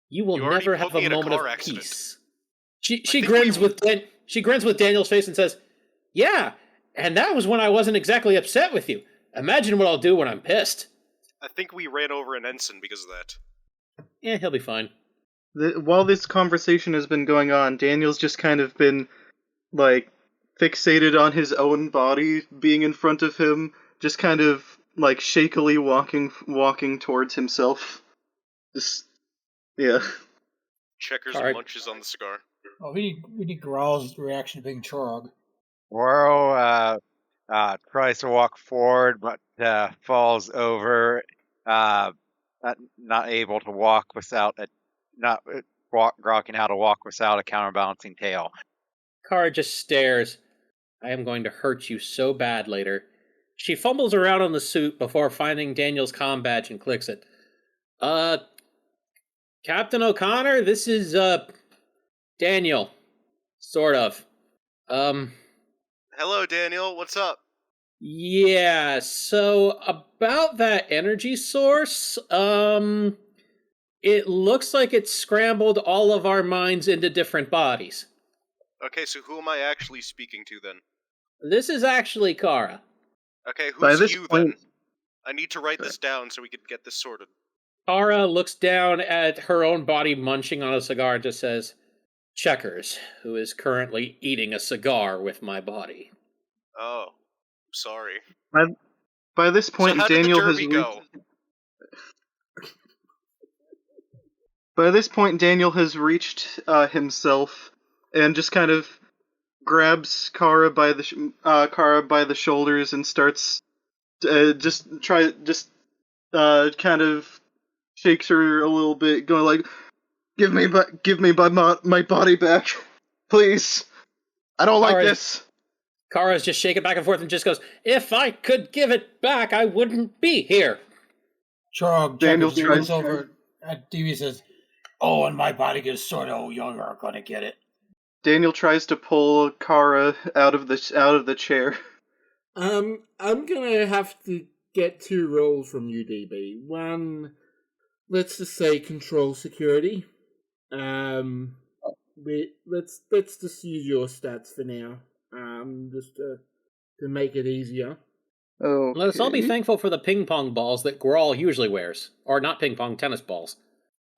You will You already never put have me a in a moment of car accident. peace." She think grins we- with Daniel's face and says, "Yeah, and that was when I wasn't exactly upset with you. Imagine what I'll do when I'm pissed." I think we ran over an ensign because of that. Yeah, he'll be fine. While this conversation has been going on, Daniel's just kind of been, like, fixated on his own body being in front of him, just kind of, like, shakily walking towards himself. Just, yeah. Checkers Alright. munches on the cigar. Oh, we need Growl's reaction to being Trog. Goro tries to walk forward, but falls over, not able to walk without grokking how to walk without a counterbalancing tail. Kara just stares. "I am going to hurt you so bad later." She fumbles around on the suit before finding Daniel's comm badge and clicks it. Captain O'Connor, this is, Daniel. Sort of. Hello, Daniel. What's up? Yeah, so about that energy source, it looks like it scrambled all of our minds into different bodies. Okay, so who am I actually speaking to then? This is actually Kara. Okay, By who's this you point- then? I need to write this down so we can get this sorted. Kara looks down at her own body munching on a cigar and just says, "Checkers, who is currently eating a cigar with my body." Oh, sorry. By this point, so how Daniel did the has derby go? By this point, Daniel has reached himself and just kind of grabs Kara by the shoulders and starts kind of shakes her a little bit, going like, "Give me my body back, please. I don't like this." Kara's just shaking back and forth and just goes, "If I could give it back, I wouldn't be here." Trog Daniel Checkers tries looks to- over at DB and says, "Oh, and my body gets sort of younger. Gonna get it." Daniel tries to pull Kara out of the chair. I'm gonna have to get 2 rolls from you, DB. One, let's just say control security. Let's just use your stats for now. Just to make it easier. Oh, Let us all be thankful for the ping pong balls that Grawl usually wears. Or not ping pong, tennis balls.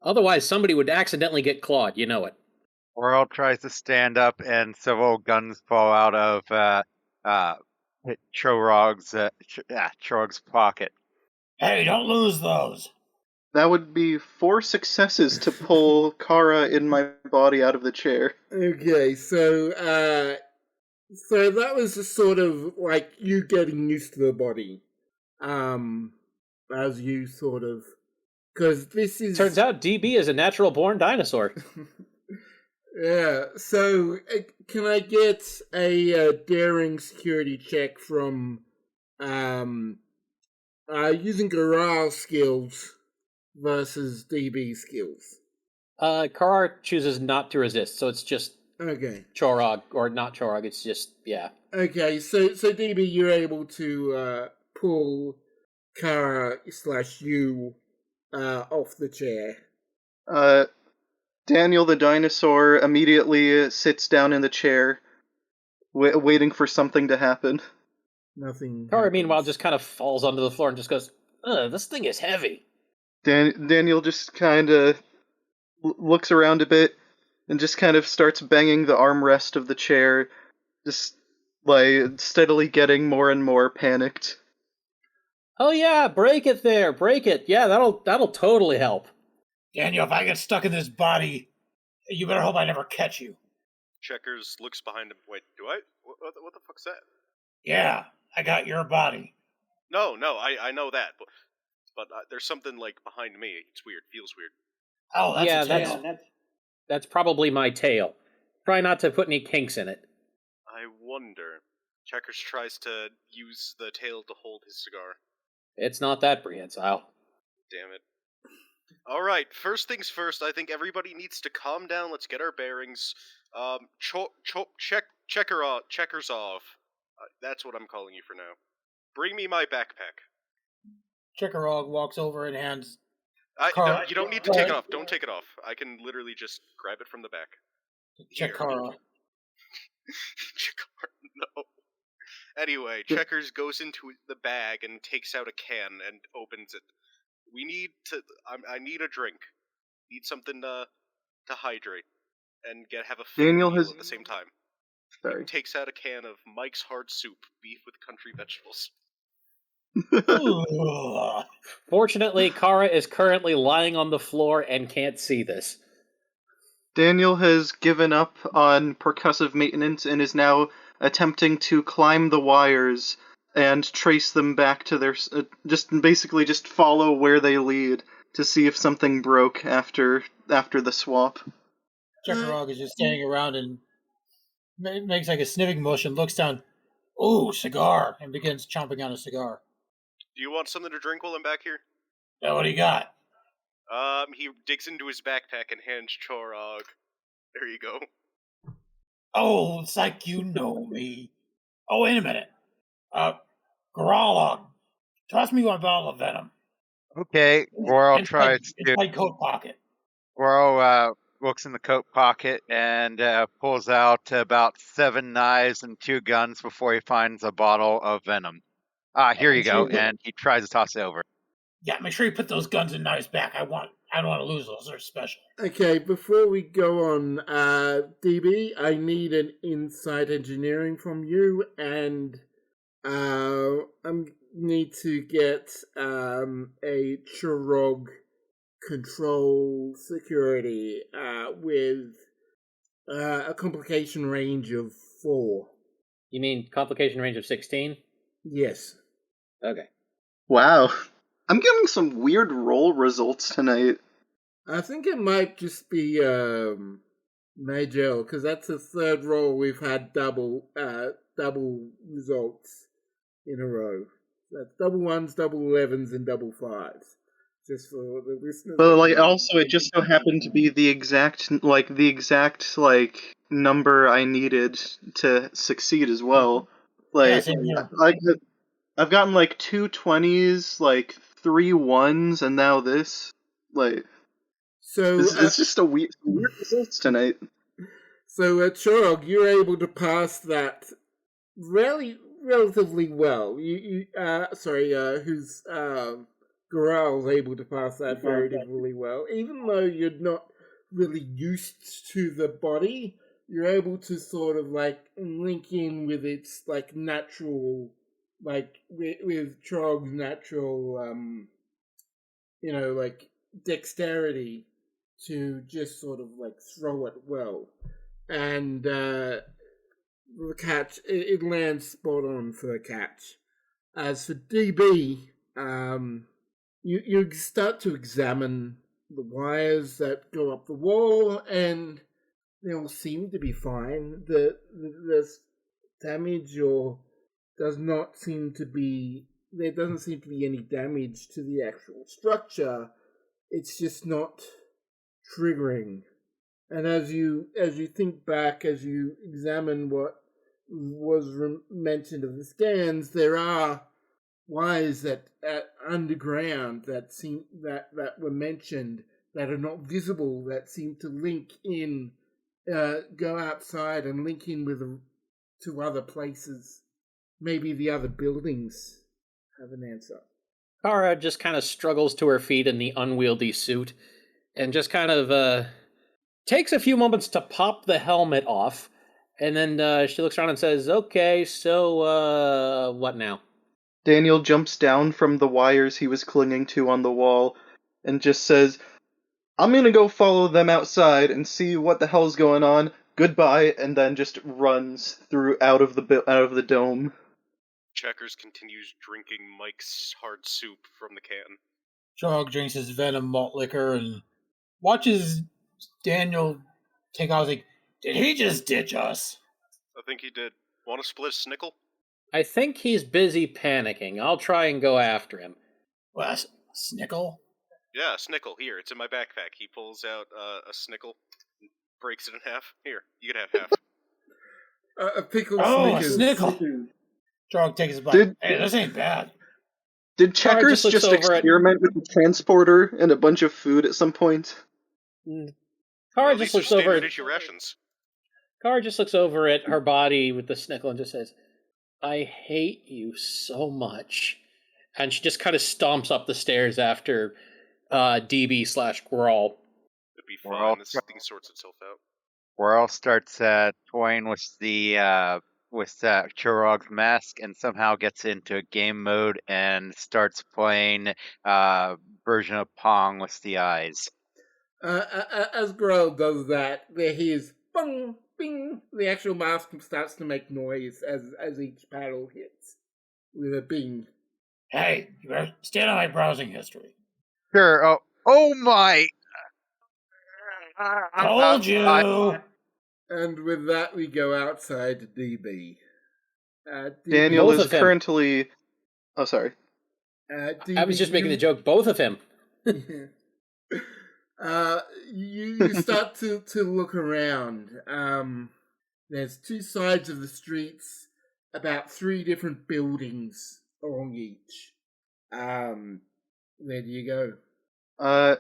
Otherwise, somebody would accidentally get clawed, you know it. Goro tries to stand up, and several guns fall out of Trog's pocket. Hey, don't lose those. That would be 4 successes to pull Kara in my body out of the chair. Okay, so that was just sort of like you getting used to the body. As you sort of, because this is Turns out DB is a natural born dinosaur. yeah. So can I get a daring security check from using Goral skills versus DB skills. Karar chooses not to resist, so it's just Okay. Chorog, or not Chorog, it's just, yeah. Okay, so DB, you're able to pull Kara/you off the chair. Daniel the dinosaur immediately sits down in the chair, waiting for something to happen. Nothing. Kara, happens. meanwhile, just kind of falls onto the floor and just goes, ugh, this thing is heavy. Daniel just kind of looks around a bit and just kind of starts banging the armrest of the chair, just like steadily getting more and more panicked. Oh yeah, break it there, break it. Yeah, that'll totally help. Daniel, if I get stuck in this body, you better hope I never catch you. Checkers looks behind him. Wait, do I? What the fuck's that? Yeah, I got your body. No, I know that, but there's something like behind me. It's weird. Feels weird. Oh, that's yeah, a tail. that's probably my tail. Try not to put any kinks in it. I wonder. Checkers tries to use the tail to hold his cigar. It's not that prehensile. Damn it. Alright, first things first, I think everybody needs to calm down, let's get our bearings. Checkers off. That's what I'm calling you for now. Bring me my backpack. Chickarog walks over and hands. No, you don't need to take it off. Don't take it off. I can literally just grab it from the back. Chikara. No. Anyway, Checkers goes into the bag and takes out a can and opens it. We need to. I need a drink. Need something to hydrate and have a full Daniel meal has- at the same time. Sorry. He takes out a can of Mike's Hard Soup, beef with country vegetables. Ugh. Fortunately, Kara is currently lying on the floor and can't see this. Daniel has given up on percussive maintenance and is now attempting to climb the wires and trace them back to their... just follow where they lead to see if something broke after the swap. Chickarog is just standing around and makes like a sniffing motion, looks down, ooh, cigar, and begins chomping on a cigar. Do you want something to drink while I'm back here? Now, what do you got? He digs into his backpack and hands Chorog. There you go. Oh, it's like you know me. Oh, wait a minute. Grolog, toss me one bottle of venom. Okay, Goro Inside tries to. my coat pocket. Goro looks in the coat pocket and pulls out about 7 knives and 2 guns before he finds a bottle of venom. Here you go, and he tries to toss it over. Yeah, make sure you put those guns and knives back. I don't want to lose those. They're special. Okay, before we go on, DB, I need an insight engineering from you, and I need to get a Chirog control security with a complication range of 4. You mean complication range of 16? Yes. Okay. Wow. I'm getting some weird roll results tonight. I think it might just be Majel, because that's the third roll we've had double results in a row. That's double 1s, double 11s, and double 5s. Just for the listeners. But also it just so happened to be the exact number I needed to succeed as well. Yeah, same here. I've gotten 2 20s, 3 1s, and now this. So It's just a weird results tonight. So Chorog, you're able to pass that relatively well. Who's Goral's able to pass that relatively well, even though you're not really used to the body. You're able to sort of link in with its natural, with Chorog's natural, dexterity to just sort of throw it well. And the catch, it lands spot on for a catch. As for DB, you start to examine the wires that go up the wall, and they all seem to be fine. The damage does not seem to be there doesn't seem to be any damage to the actual structure. It's just not triggering. And as you think back, as you examine what was mentioned of the scans, there are wires that underground that were mentioned that are not visible, that seem to link in, go outside and link in to other places. Maybe the other buildings have an answer. Kara just kind of struggles to her feet in the unwieldy suit and just kind of takes a few moments to pop the helmet off. And then she looks around and says, okay, so what now? Daniel jumps down from the wires he was clinging to on the wall and just says, I'm gonna go follow them outside and see what the hell's going on. Goodbye, and then just runs out of the dome. Checkers continues drinking Mike's hard soup from the can. Chorog drinks his venom malt liquor and watches Daniel take off. Like, did he just ditch us? I think he did. Want to split a snickle? I think he's busy panicking. I'll try and go after him. Well, snickle? Yeah, snickle. Here, it's in my backpack. He pulls out a snickle, breaks it in half. Here, you can have half. A pickle Oh, Snickers. a snickle. Chorog takes his bite. Hey, this ain't bad. Did Checkers just experiment with the transporter and a bunch of food at some point? Kara just looks over at rations. Kara just looks over at her body with the snickle and just says, I hate you so much. And she just kind of stomps up the stairs after DB/Grawl. It'd be fine. This thing sorts itself out. Grawl starts toying with Chorog's mask and somehow gets into a game mode and starts playing version of Pong with the eyes. As Grawl does that, there he is, bung, bing. The actual mask starts to make noise as each paddle hits with a bing. Hey, you better stand on my browsing history. Sure. Oh my! Told you! And with that, we go outside to DB. Daniel Both is of him. currently... Oh, sorry. DB, I was just making the joke, both of him. You start to look around. There's two sides of the streets, about 3 different buildings along each. Where do you go?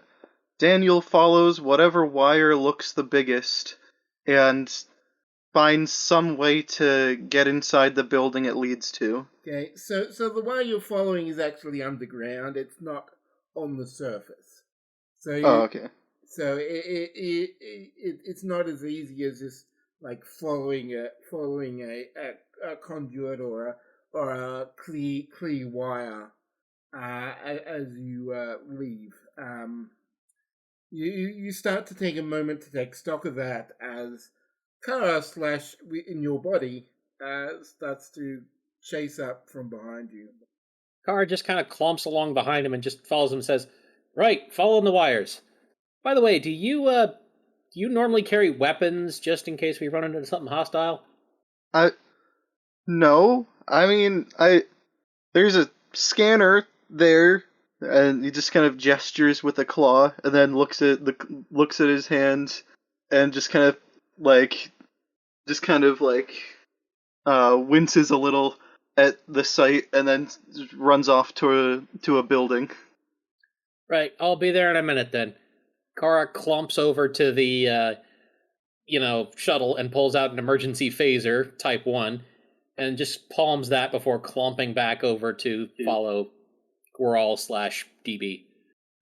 Daniel follows whatever wire looks the biggest and finds some way to get inside the building it leads to. Okay, so the wire you're following is actually underground. It's not on the surface. So okay. So it's not as easy as just like following a conduit or a clear wire as you leave. You start to take a moment to take stock of that as Kara / in your body starts to chase up from behind you. Kara just kind of clumps along behind him and just follows him and says, right, following the wires. By the way, do you normally carry weapons just in case we run into something hostile? No. I mean, there's a scanner there, and he just kind of gestures with a claw, and then looks at his hands, and just kind of winces a little at the sight, and then runs off to a building. Right, I'll be there in a minute then. Kara clumps over to the, shuttle and pulls out an emergency phaser, type 1, and just palms that before clumping back over to follow Grawl / DB.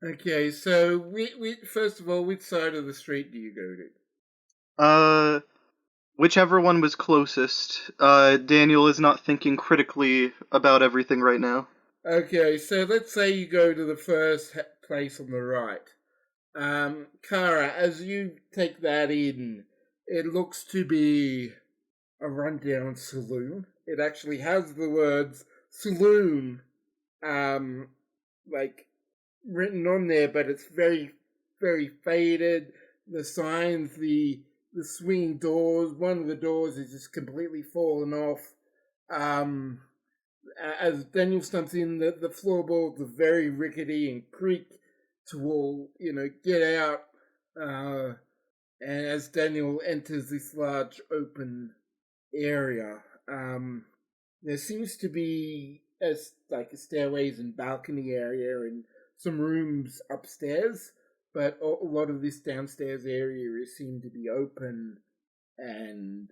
Okay, so we first of all, which side of the street do you go to? Whichever one was closest. Daniel is not thinking critically about everything right now. Okay, so let's say you go to the first place on the right. Kara, as you take that in, it looks to be a rundown saloon. It actually has the words saloon, written on there, but it's very, very faded. The signs, the swinging doors, one of the doors is just completely fallen off. as Daniel stumps in, the floorboards are very rickety and creak to all, get out. And as Daniel enters this large open area, there seems to be a stairways and balcony area and some rooms upstairs, but a lot of this downstairs area seemed to be open, and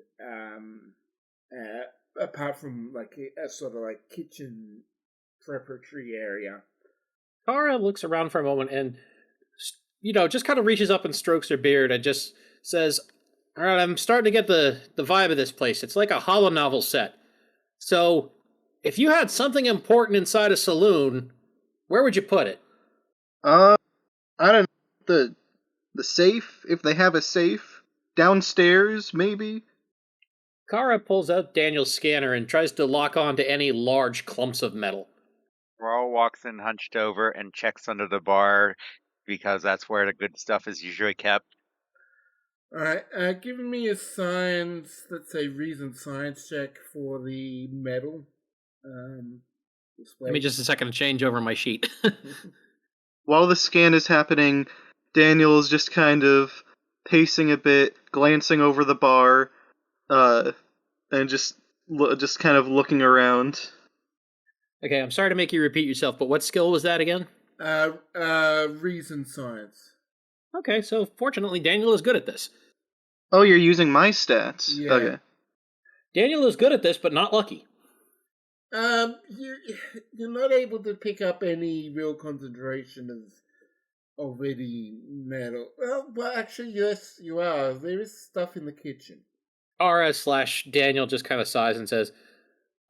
apart from a sort of kitchen preparatory area. Kara looks around for a moment and, just kind of reaches up and strokes her beard and just says, all right, I'm starting to get the vibe of this place. It's like a holo novel set. So, if you had something important inside a saloon, where would you put it? I don't know. The safe, if they have a safe. Downstairs, maybe? Kara pulls out Daniel's scanner and tries to lock on to any large clumps of metal. Raul walks in hunched over and checks under the bar because that's where the good stuff is usually kept. Alright, give me a science, let's say reason science check for the metal. Give me just a second to change over my sheet. While the scan is happening, Daniel is just kind of pacing a bit, glancing over the bar, and just kind of looking around. Okay, I'm sorry to make you repeat yourself, but what skill was that again? Reason science. Okay, so fortunately Daniel is good at this. Oh, you're using my stats? Yeah. Okay. Daniel is good at this, but not lucky. You're not able to pick up any real concentration of any metal. Well, actually, yes, you are. There is stuff in the kitchen. Daniel just kind of sighs and says,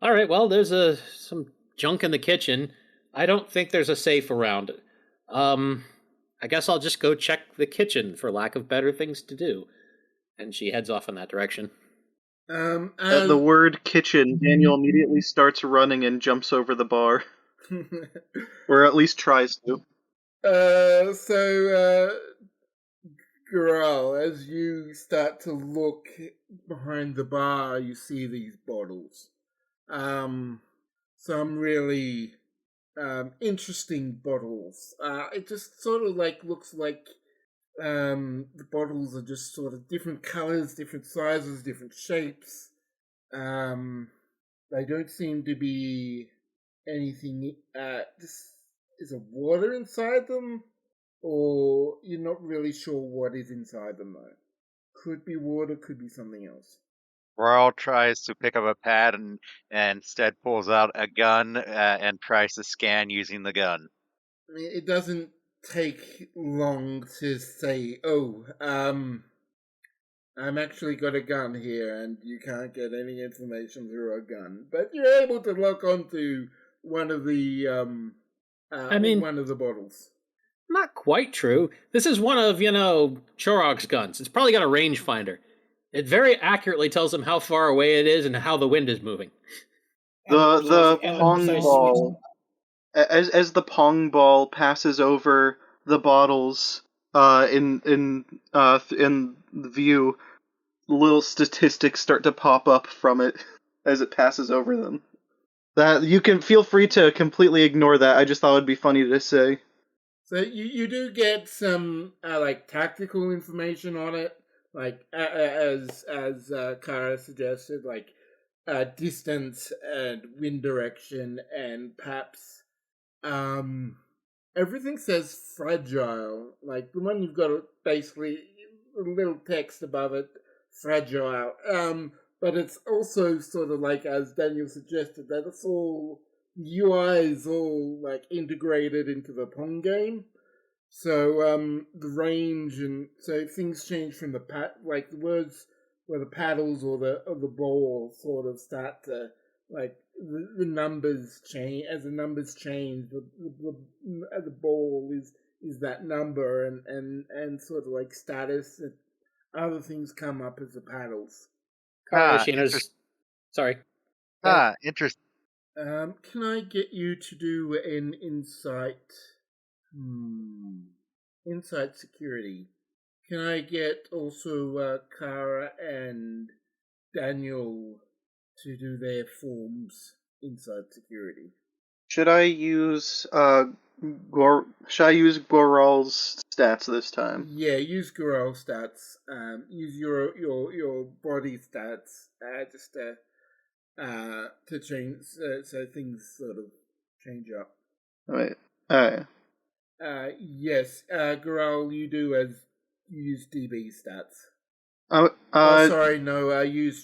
all right, well, there's some junk in the kitchen. I don't think there's a safe around it. I guess I'll just go check the kitchen for lack of better things to do. And she heads off in that direction. At the word kitchen, Daniel immediately starts running and jumps over the bar. Or at least tries to. Girl, as you start to look behind the bar, you see these bottles. Some really interesting bottles. It just sort of looks like the bottles are just sort of different colors, different sizes, different shapes. They don't seem to be anything. Is there water inside them? Or you're not really sure what is inside them, though. Could be water, could be something else. Raul tries to pick up a pad and instead pulls out a gun and tries to scan using the gun. I mean, it doesn't take long to say, I'm actually got a gun here, and you can't get any information through a gun. But you're able to lock onto one of the one of the bottles. Not quite true. This is one of, Chorog's guns. It's probably got a rangefinder. It very accurately tells him how far away it is and how the wind is moving. The pong ball, as the pong ball passes over the bottles, in the view, little statistics start to pop up from it as it passes over them. That you can feel free to completely ignore that. I just thought it'd be funny to say. So you do get some tactical information on it, as Kara suggested, distance and wind direction, and perhaps everything says fragile. Like the one you've got basically a little text above it, fragile. But it's also sort of as Daniel suggested, that it's all UI is all integrated into the Pong game. So the range and so things change from the the words where the paddles or the ball sort of start to the numbers change. As the numbers change, the ball is that number and sort of status, and other things come up as the paddles. Sorry. Interesting. Can I get you to do an insight? Insight security. Can I get also Kara and Daniel to do their forms? inside security. Should I use Goral's stats this time? Yeah, use Gorel stats. Use your body stats to change so things sort of change up. Alright. Yes, Gorel, you do as you use DB stats. Use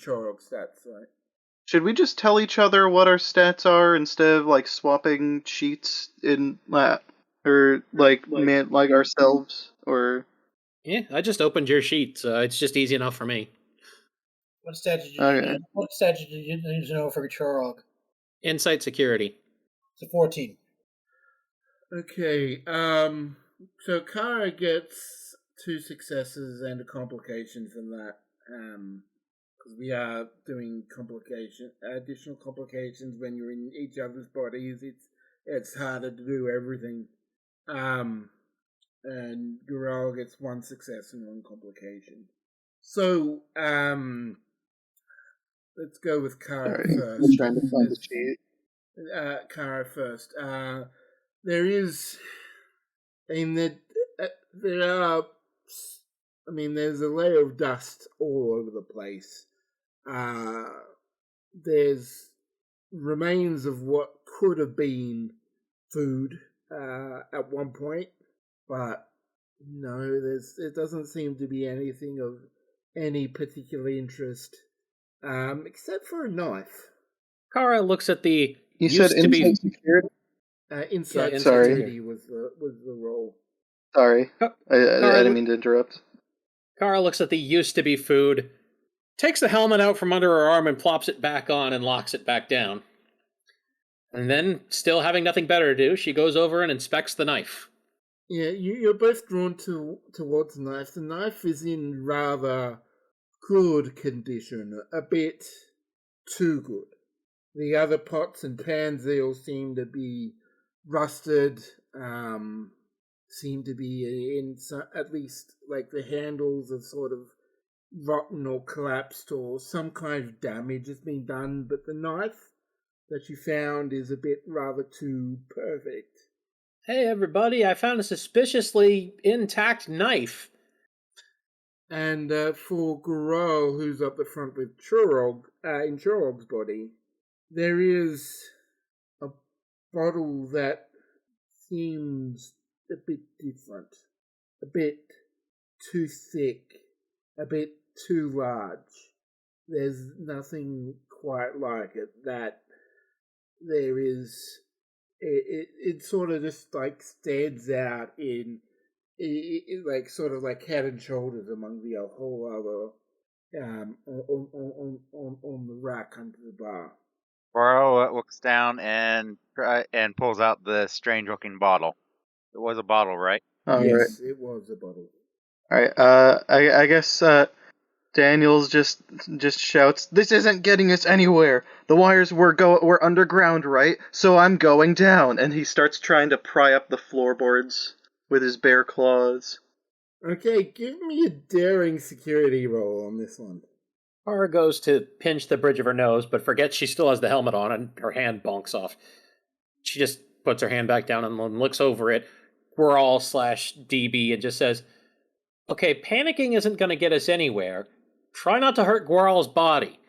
Chorog stats. Right. Should we just tell each other what our stats are instead of like swapping sheets in or like ourselves or? Yeah, I just opened your sheet, so it's just easy enough for me. What stat did you need to know for Chorog? Insight security. It's a 14. Okay. So Kara gets 2 successes and a complication from that. Because we are doing additional complications when you're in each other's bodies. It's harder to do everything. And Gural gets 1 success and 1 complication. So, let's go with Kara first. I'm trying to find the sheet. Kara first. There's a layer of dust all over the place. There's remains of what could have been food at one point, but no, it doesn't seem to be anything of any particular interest, except for a knife. Kara looks at the. You said inside security. Inside sorry. security was the role. Sorry, I didn't mean to interrupt. Kara looks at the used to be food, takes the helmet out from under her arm and plops it back on and locks it back down. And then, still having nothing better to do, she goes over and inspects the knife. Yeah, you're both drawn towards the knife. The knife is in rather good condition, a bit too good. The other pots and pans, they all seem to be rusted, seem to be in at least like the handles are sort of rotten or collapsed or some kind of damage has been done, but the knife that you found is a bit rather too perfect. Hey everybody, I found a suspiciously intact knife. And for Goro, who's up the front with Chorog, in Chorog's body, there is a bottle that seems a bit different, a bit too thick, a bit too large. There's nothing quite like it. That there is, it sort of just like stands out in, like sort of like head and shoulders among the whole other, on the rack under the bar. Goro looks down and pulls out the strange-looking bottle. It was a bottle, right? Yes, it was a bottle. Alright, I guess, Daniels just shouts, "This isn't getting us anywhere! The wires were underground, right? So I'm going down!" And he starts trying to pry up the floorboards with his bare claws. Okay, give me a daring security roll on this one. Kara goes to pinch the bridge of her nose, but forgets she still has the helmet on and her hand bonks off. She just puts her hand back down and looks over it, Gwirl/DB, and just says, "Okay, panicking isn't going to get us anywhere. Try not to hurt Gwirl's body.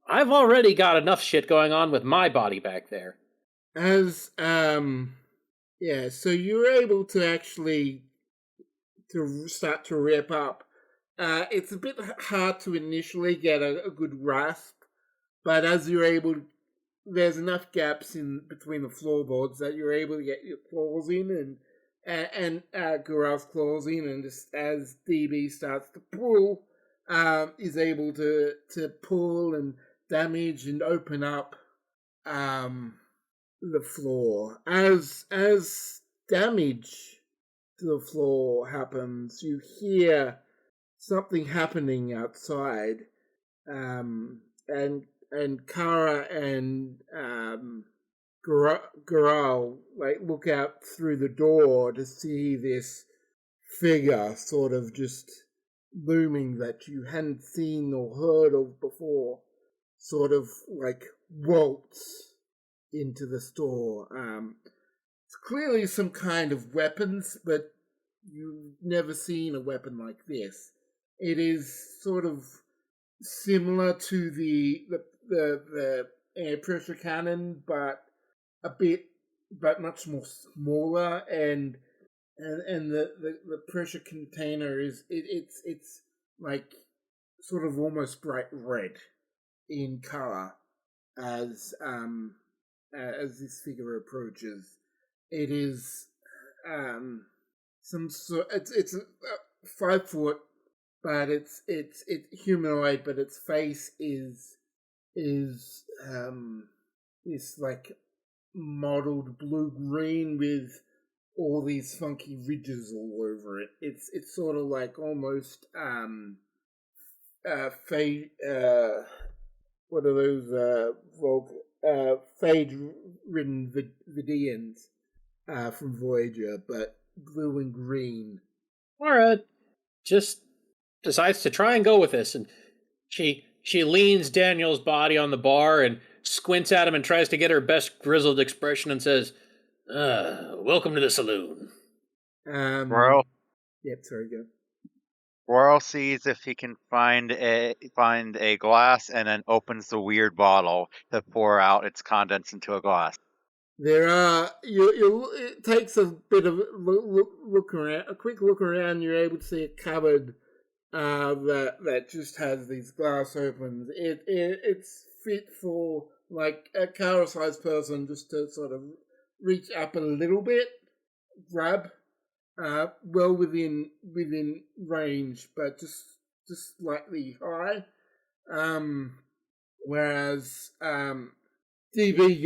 I've already got enough shit going on with my body back there." So you were able to actually to start to rip up. It's a bit hard to initially get a good grasp, but as you're able, there's enough gaps in between the floorboards that you're able to get your claws in and Gural's claws in, and just as DB starts to pull, is able to pull and damage and open up the floor. As damage to the floor happens, you hear something happening outside, and Kara and Gural like look out through the door to see this figure sort of just looming that you hadn't seen or heard of before, sort of like waltz into the store. It's clearly some kind of weapons, but you've never seen a weapon like this. It is sort of similar to the air pressure cannon, but much more smaller, and the pressure container it's like sort of almost bright red in color as this figure approaches. It is some sort. It's 5 foot, but it's humanoid, but its face is this like mottled blue green with all these funky ridges all over it. It's sort of like almost fade what are those fade ridden Vidians from Voyager, but blue and green. Mara just decides to try and go with this, and she leans Daniel's body on the bar and squints at him and tries to get her best grizzled expression and says, welcome to the saloon. Royal. Yep, sorry, go. Royal sees if he can find a glass and then opens the weird bottle to pour out its contents into a glass. There are it takes a bit of look around, a quick look around. You're able to see a cupboard that just has these glass opens. It's fit for like a car-sized person just to sort of reach up a little bit, grab, well within range, but just slightly high. Whereas DB,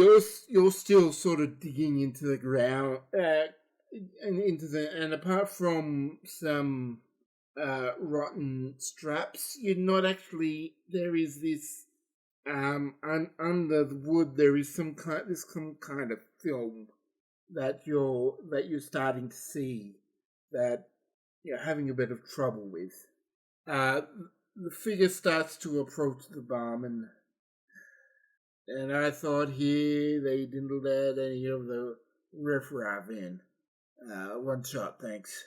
you're still sort of digging into the ground, and apart from some rotten straps, you're not actually. There is this under the wood. There is some kind of film that you're starting to see that you're having a bit of trouble with. The figure starts to approach the barman. And I thought here they didn't let any of the riffraff in. 1 shot, thanks.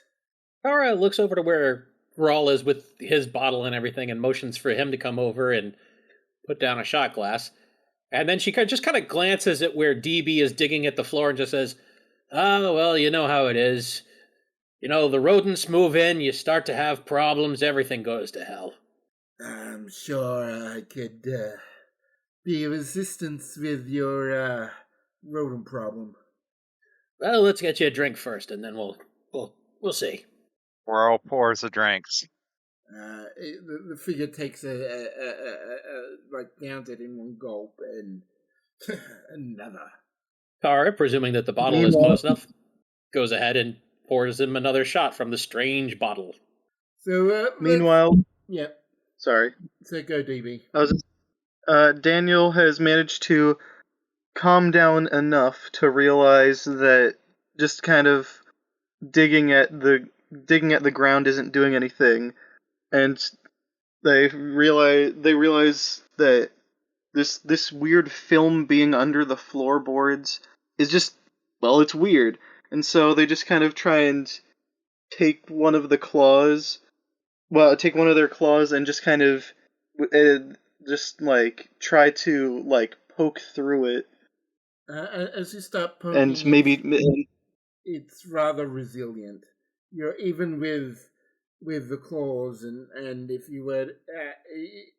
Kara looks over to where Rawl is with his bottle and everything and motions for him to come over and put down a shot glass. And then she just kind of glances at where DB is digging at the floor and just says, well, you know how it is. You know, the rodents move in, you start to have problems, everything goes to hell. I'm sure I could be of assistance with your rodent problem. Well, let's get you a drink first, and then we'll see. Royal pours the drinks. The figure takes like downs it in one gulp and another. Kara, presuming that the bottle is close enough, goes ahead and pours him another shot from the strange bottle. So Meanwhile, yeah. Sorry. So go, DB. Daniel has managed to calm down enough to realize that just kind of digging at the ground isn't doing anything, and they realize that this weird film being under the floorboards is just, well, it's weird, and so they just kind of try and take one of their claws and just kind of just like try to like poke through it. As you start poking, And maybe it's rather resilient. You're even with the claws, and if you were,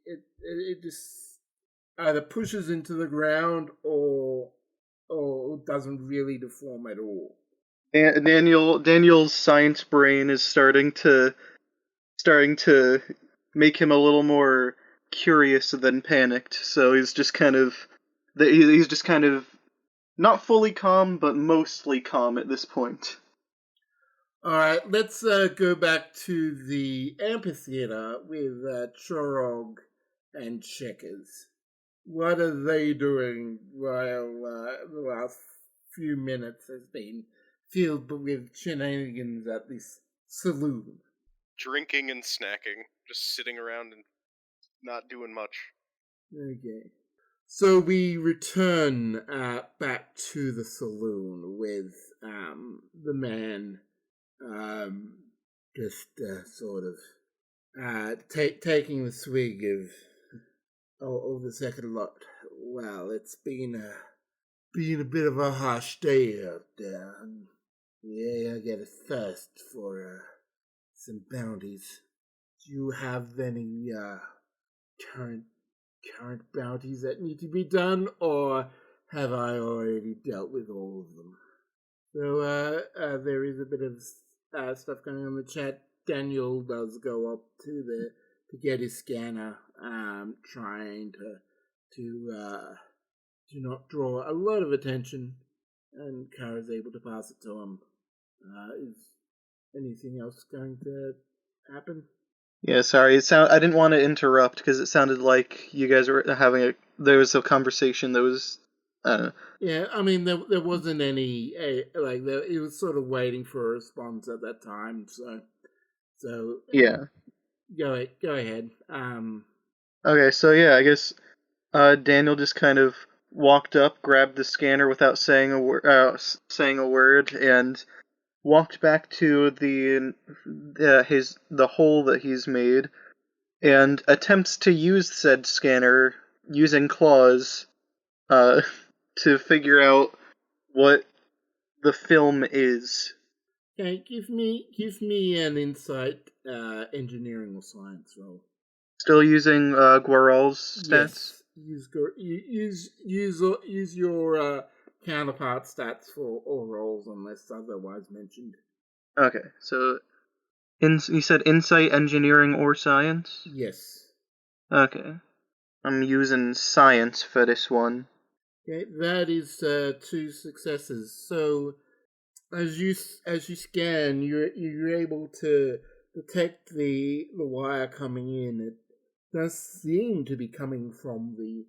it just either pushes into the ground or doesn't really deform at all. Daniel's science brain is starting to make him a little more curious than panicked. So he's just kind of not fully calm, but mostly calm at this point. All right, let's go back to the amphitheater with Chorog and Checkers. What are they doing while the last few minutes has been filled with shenanigans at this saloon? Drinking and snacking, just sitting around and not doing much. Okay. So we return back to the saloon with the man just sort of taking the swig of the second lot. Well, it's been a bit of a harsh day out there. And yeah, I get a thirst for some bounties. Do you have any current bounties that need to be done, or have I already dealt with all of them? So there is a bit of stuff going on in the chat. Daniel does go up to get his scanner, trying to not draw a lot of attention, and Kara's able to pass it to him. Is anything else going to happen? Yeah, sorry. I didn't want to interrupt because it sounded like you guys were having there was a conversation that was. Yeah, I mean there wasn't any he was sort of waiting for a response at that time, so Yeah. Go ahead. Okay, so yeah, I guess Daniel just kind of walked up, grabbed the scanner without saying a word, and walked back to the hole that he's made, and attempts to use said scanner using claws to figure out what the film is. Okay, give me an insight, engineering or science roll. Still using Guaral's stats? Yes. Use your counterpart stats for all rolls unless otherwise mentioned. Okay, so you said insight, engineering, or science? Yes. Okay. I'm using science for this one. Okay, that is 2 successes. So as you scan, you're able to detect the wire coming in. It does seem to be coming from the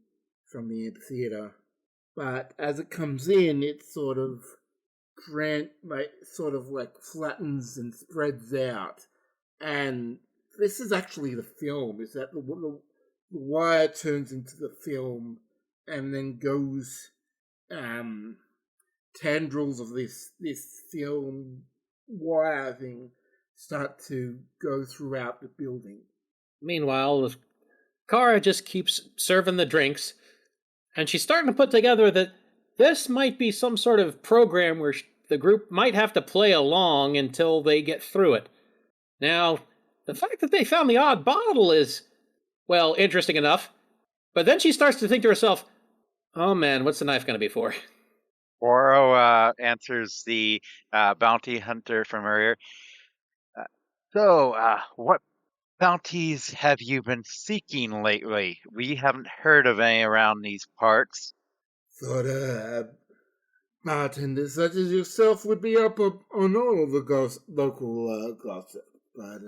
amphitheater, but as it comes in, it sort of flattens and spreads out. And this is actually the film. Is that the wire turns into the film, and then goes tendrils of this film wire thing start to go throughout the building. Meanwhile, Kara just keeps serving the drinks, and she's starting to put together that this might be some sort of program where the group might have to play along until they get through it. Now, the fact that they found the odd bottle is, well, interesting enough, but then she starts to think to herself, oh man, what's the knife going to be for? Oro answers the bounty hunter from earlier. So, what bounties have you been seeking lately? We haven't heard of any around these parts. Thought bartenders such as yourself would be up on all the local gossip, but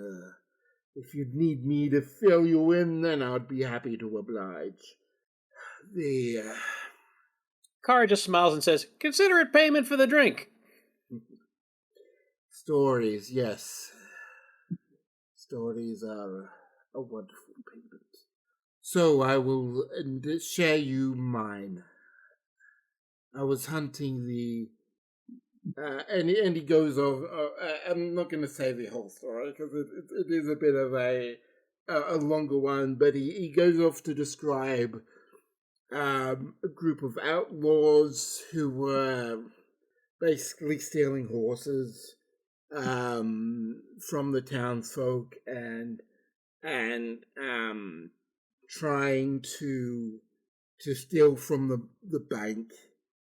if you'd need me to fill you in, then I'd be happy to oblige. Kara just smiles and says, consider it payment for the drink. Stories, yes. Stories are a wonderful payment. So I will share you mine. I was hunting and he goes over. I'm not going to say the whole story because it is a bit of a longer one, but he goes off to describe a group of outlaws who were basically stealing horses from the townsfolk and trying to steal from the bank.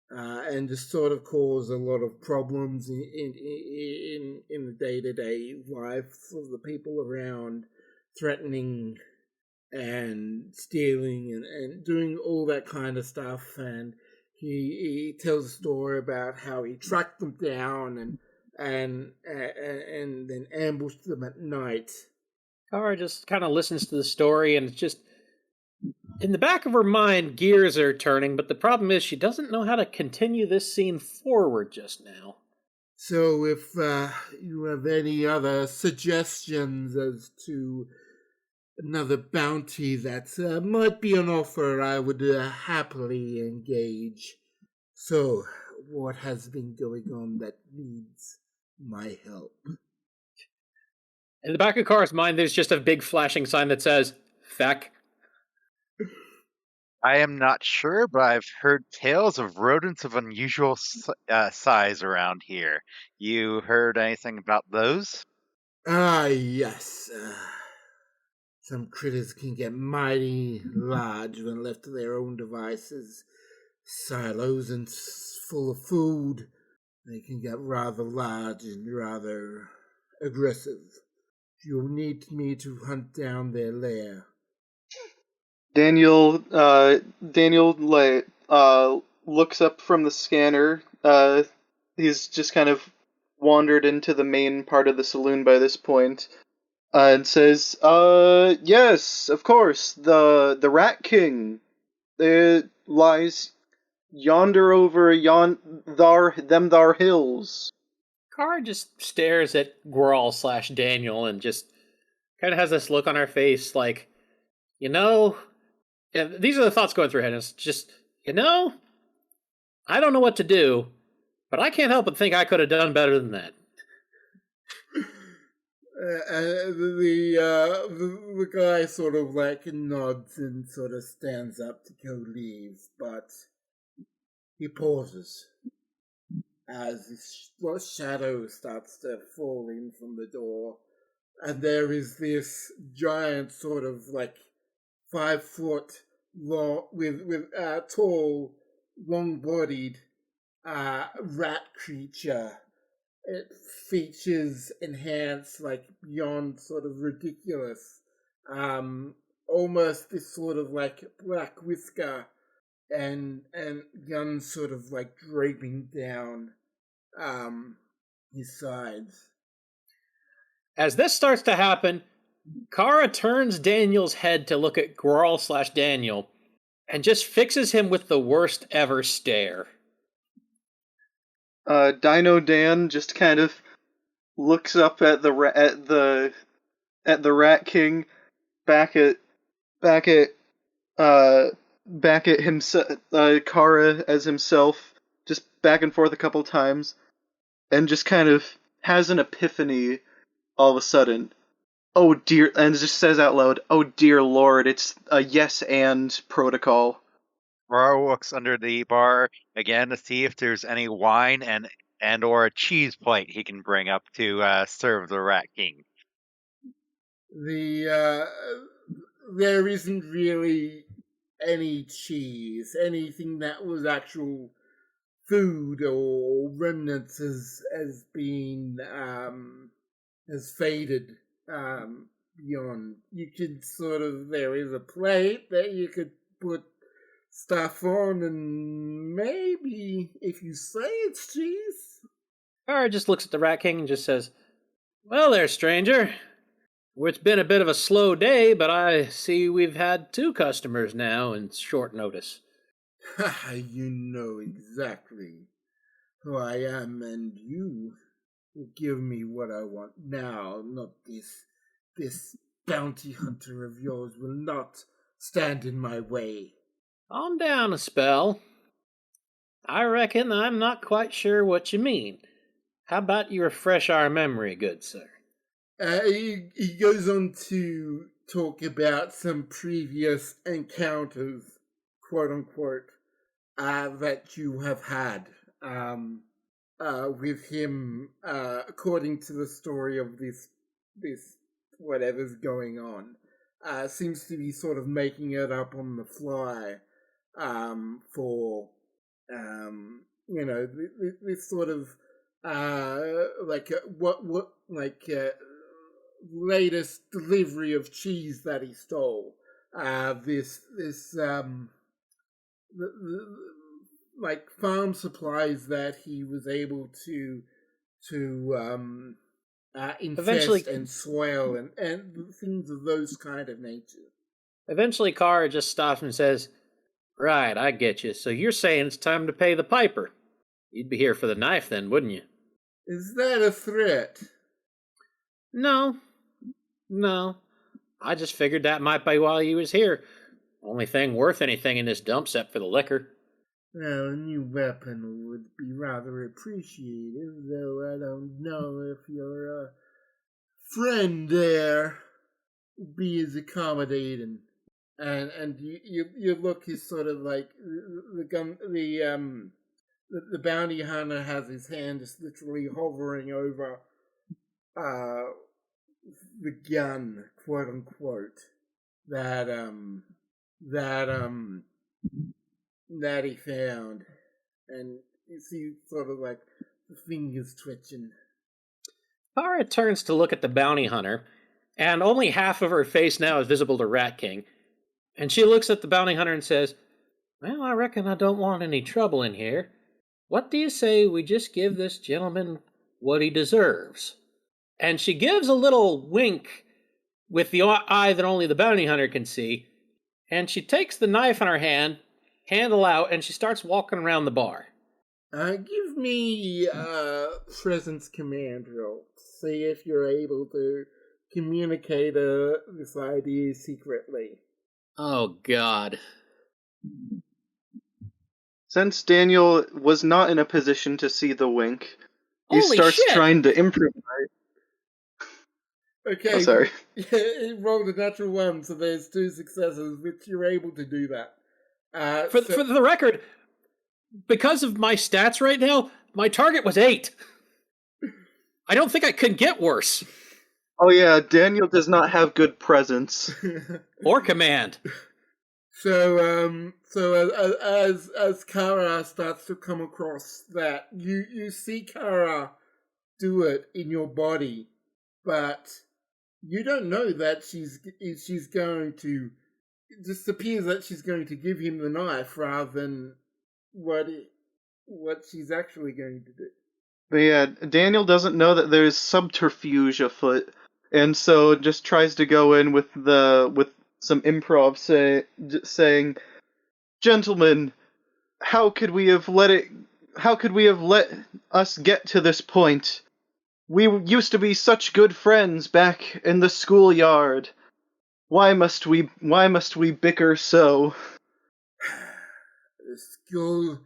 And just sort of cause a lot of problems in the day-to-day life of the people around, threatening and stealing and doing all that kind of stuff. And he tells a story about how he tracked them down and then ambushed them at night. Kara just kind of listens to the story, and it's just, in the back of her mind, gears are turning, but the problem is she doesn't know how to continue this scene forward just now. So if you have any other suggestions as to another bounty that might be on offer, I would happily engage. So, what has been going on that needs my help? In the back of Kara's mind, there's just a big flashing sign that says, "Feck." I am not sure, but I've heard tales of rodents of unusual size around here. You heard anything about those? Ah, yes. Some critters can get mighty large when left to their own devices. Silos and full of food. They can get rather large and rather aggressive. You'll need me to hunt down their lair. Daniel looks up from the scanner. He's just kind of wandered into the main part of the saloon by this point, and says, yes, of course, the Rat King. It lies yonder over them thar hills. Kara just stares at Grawl/Daniel and just kind of has this look on her face like, and these are the thoughts going through her head. It's just, I don't know what to do, but I can't help but think I could have done better than that. The guy sort of like nods and sort of stands up to go leave, but he pauses as the shadow starts to fall in from the door, and there is this giant sort of like 5 foot long with tall, long-bodied rat creature. It features enhanced, like beyond sort of ridiculous. Almost this sort of like black whisker and gun sort of like draping down his sides. As this starts to happen, Kara turns Daniel's head to look at Grawl/Daniel and just fixes him with the worst ever stare. Dino Dan just kind of looks up at the Rat King, back at himself, Kara as himself, just back and forth a couple times, and just kind of has an epiphany all of a sudden. Oh dear, and just says out loud, "Oh dear Lord, it's a yes and protocol." Raro looks under the bar again to see if there's any wine and or a cheese plate he can bring up to serve the Rat King. There isn't really any cheese. Anything that was actual food or remnants has been has faded beyond. You could there is a plate that you could put stuff on, and maybe if you say it's cheese. Kara just looks at the Rat King and just says, "Well there, stranger. It's been a bit of a slow day, but I see we've had 2 customers now in short notice." You know exactly who I am, and you will give me what I want now. Not this bounty hunter of yours will not stand in my way. Calm down a spell. I reckon I'm not quite sure what you mean. How about you refresh our memory, good sir? He goes on to talk about some previous encounters, quote unquote, that you have had with him, according to the story of this whatever's going on. Seems to be sort of making it up on the fly. For this sort of latest delivery of cheese that he stole. Like farm supplies that he was able to infest Eventually, and soil and things of those kind of nature. Eventually, Kara just stops and says, "Right, I get you. So you're saying it's time to pay the piper. You'd be here for the knife then, wouldn't you?" Is that a threat? No. I just figured that might be why he was here. Only thing worth anything in this dump set for the liquor. Well, a new weapon would be rather appreciated, though I don't know if your friend there would be as accommodating. And you look is sort of like the bounty hunter has his hand just literally hovering over the gun, quote unquote, that he found, and you see sort of like the fingers twitching. Kara turns to look at the bounty hunter, and only half of her face now is visible to Rat King. And she looks at the bounty hunter and says, "Well, I reckon I don't want any trouble in here. What do you say we just give this gentleman what he deserves?" And she gives a little wink with the eye that only the bounty hunter can see, and she takes the knife in her hand, handle out, and she starts walking around the bar. Give me presence command roll. See if you're able to communicate this idea secretly. Oh, God. Since Daniel was not in a position to see the wink, he Holy starts shit! trying to improvise. Okay. Oh, sorry. He rolled a natural 1, so there's 2 successes, which you're able to do that. For the record, because of my stats right now, my target was 8. I don't think I could get worse. Oh yeah, Daniel does not have good presence. Or command. So as Kara starts to come across that, you see Kara do it in your body, but you don't know that she's going to. It just appears that she's going to give him the knife rather than what she's actually going to do. But yeah, Daniel doesn't know that there's subterfuge afoot, and so just tries to go in with some improv, saying, "Gentlemen, how could we have let us get to this point? We used to be such good friends back in the schoolyard. Why must we bicker so?" The school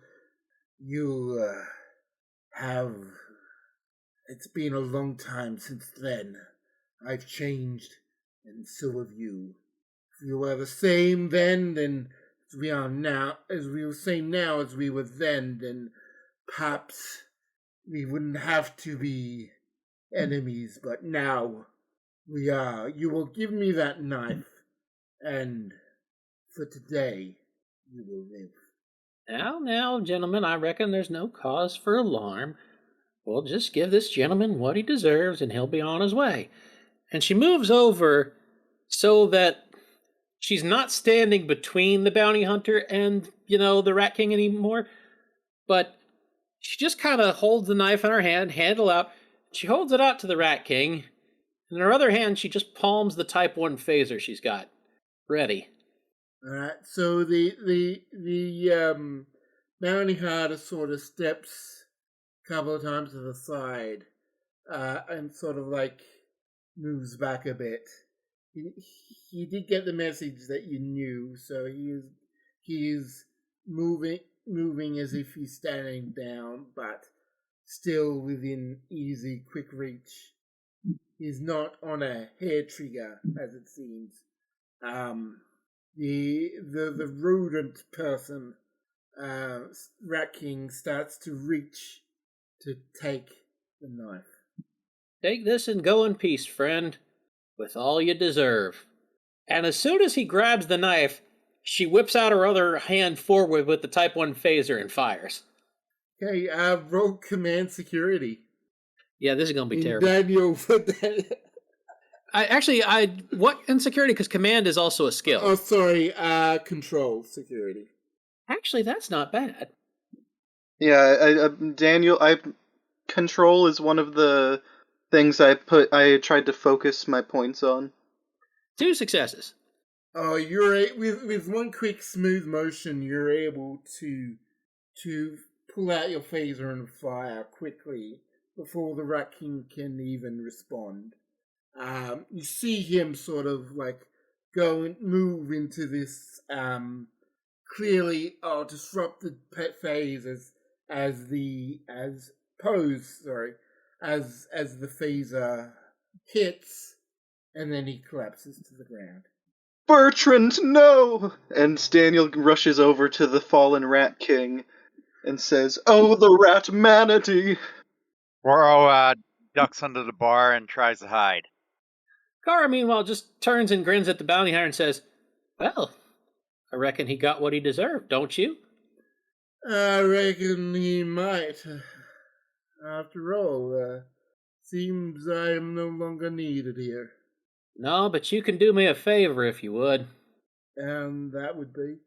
you have. It's been a long time since then. I've changed, and so have you. If we were the same then as we are now, as we were same now as we were then perhaps we wouldn't have to be enemies, but now we are. You will give me that knife, and for today, you will live. Now, gentlemen, I reckon there's no cause for alarm. We'll just give this gentleman what he deserves, and he'll be on his way. And she moves over so that she's not standing between the bounty hunter and, the Rat King anymore, but she just kind of holds the knife in her hand, handle out. She holds it out to the Rat King, and in her other hand, she just palms the Type 1 phaser she's got. Ready. Alright, so the bounty hunter sort of steps a couple of times to the side, and sort of like moves back a bit. He did get the message that you knew, so he is moving as if he's standing down, but still within easy, quick reach. He's not on a hair trigger, as it seems. The rodent person, Rat King, starts to reach to take the knife. Take this and go in peace, friend, with all you deserve. And as soon as he grabs the knife, she whips out her other hand forward with the Type 1 phaser and fires. Okay, roll command security. Yeah, this is going to be terrible. Daniel, What insecurity? Because command is also a skill. Oh, sorry, control security. Actually, that's not bad. Yeah, Daniel, control is one of the things I tried to focus my points on. 2 successes. Oh, you're with one quick smooth motion, you're able to pull out your phaser and fire quickly before the Rat King can even respond. You see him sort of like go and move into this clearly disrupted phase as the phaser hits, and then he collapses to the ground. Bertrand, no! And Daniel rushes over to the fallen Rat King and says, "Oh, the rat manatee!" Goro ducks under the bar and tries to hide. Kara, meanwhile, just turns and grins at the bounty hunter and says, "Well, I reckon he got what he deserved, don't you?" I reckon he might. After all, seems I am no longer needed here. No, but you can do me a favor if you would. And that would be?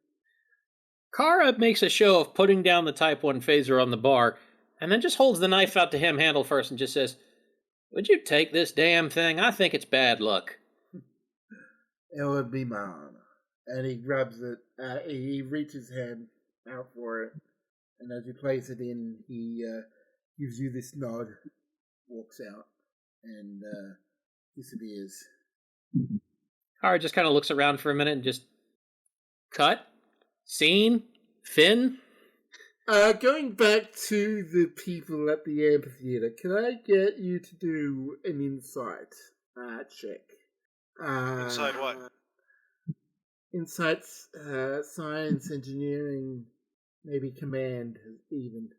Kara makes a show of putting down the Type 1 phaser on the bar, and then just holds the knife out to him handle first and just says, "Would you take this damn thing? I think it's bad luck." It would be my honor. And he grabs it, he reaches his hand out for it, and as you place it in, he gives you this nod, walks out, and disappears. Kara just kind of looks around for a minute and just... Cut? Scene? Finn? Going back to the people at the amphitheater, can I get you to do an insight check? Inside what? Insights, science, engineering, maybe command, even.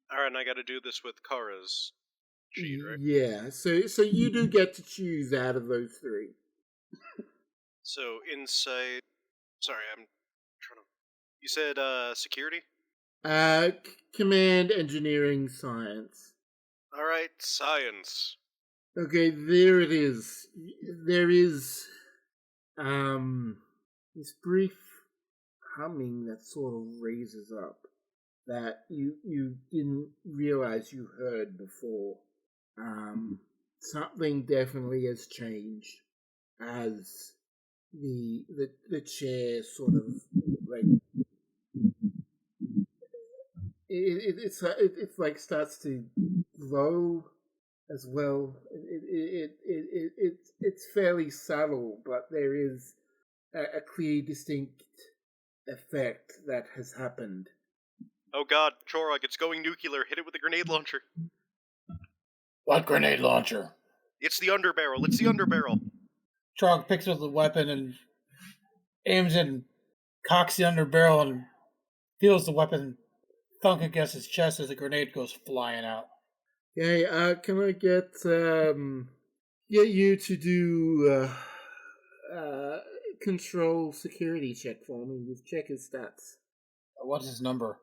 Alright, and I gotta do this with Kara's sheet, right? Yeah, so you do get to choose out of those three. So, insight... Sorry, I'm trying to... You said, security? Command, engineering, science. Alright, science. Okay, there it is. There is, this brief humming that sort of raises up that you didn't realize you heard before. Something definitely has changed as the chair sort of like it's like starts to glow as well. It's fairly subtle, but there is a clear, distinct effect that has happened. Oh god, Chorog, it's going nuclear. Hit it with a grenade launcher. What grenade launcher? It's the underbarrel. It's the underbarrel. Trog picks up the weapon and aims it and cocks the underbarrel and feels the weapon thunk against his chest as the grenade goes flying out. Okay, can I get you to do control security check for me? Just check his stats. What's his number?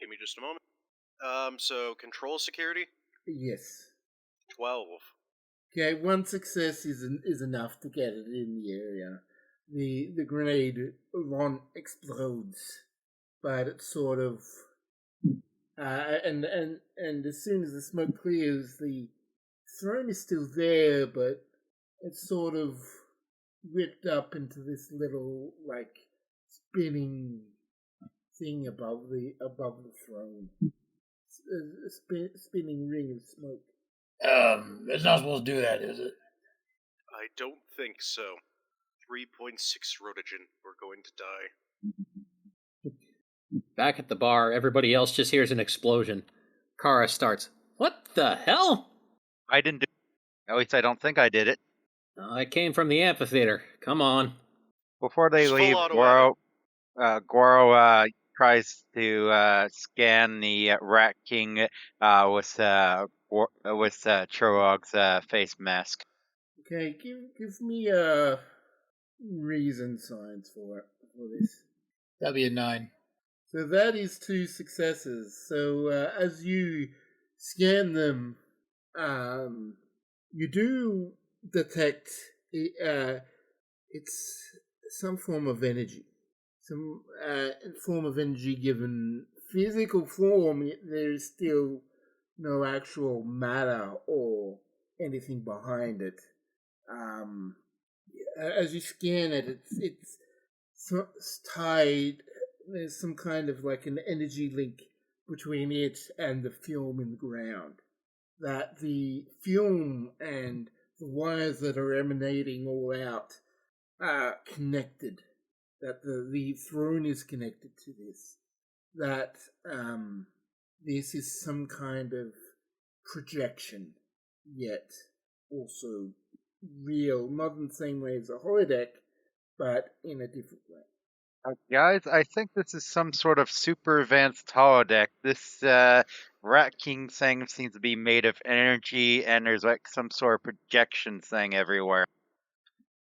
Give me just a moment. So control security? Yes. 12. Okay, one success is enough to get it in the area. The grenade explodes, but it sort of and as soon as the smoke clears, the throne is still there, but it's sort of ripped up into this little like spinning thing above the throne. A spinning ring of smoke. It's not supposed to do that, is it? I don't think so. 3.6 rotogen. We're going to die. Back at the bar, everybody else just hears an explosion. Kara starts, "What the hell?" I didn't do it. At least I don't think I did it. "I came from the amphitheater. Come on." Before they Just full leave, auto Goro tries to scan the Rat King with Chorog's face mask. Okay, give me a reason science for this. That'd be a 9. So that is 2 successes. So as you scan them, you do detect it's some form of energy. Some form of energy given physical form, yet there is still no actual matter or anything behind it. As you scan it, it's tied. There's some kind of like an energy link between it and the film in the ground. that the fume and the wires that are emanating all out are connected, that the throne is connected to this, that this is some kind of projection, yet also real, not in the same way as a holodeck, but in a different way. Guys, I think this is some sort of super advanced holodeck. This Rat King thing seems to be made of energy, and there's like some sort of projection thing everywhere.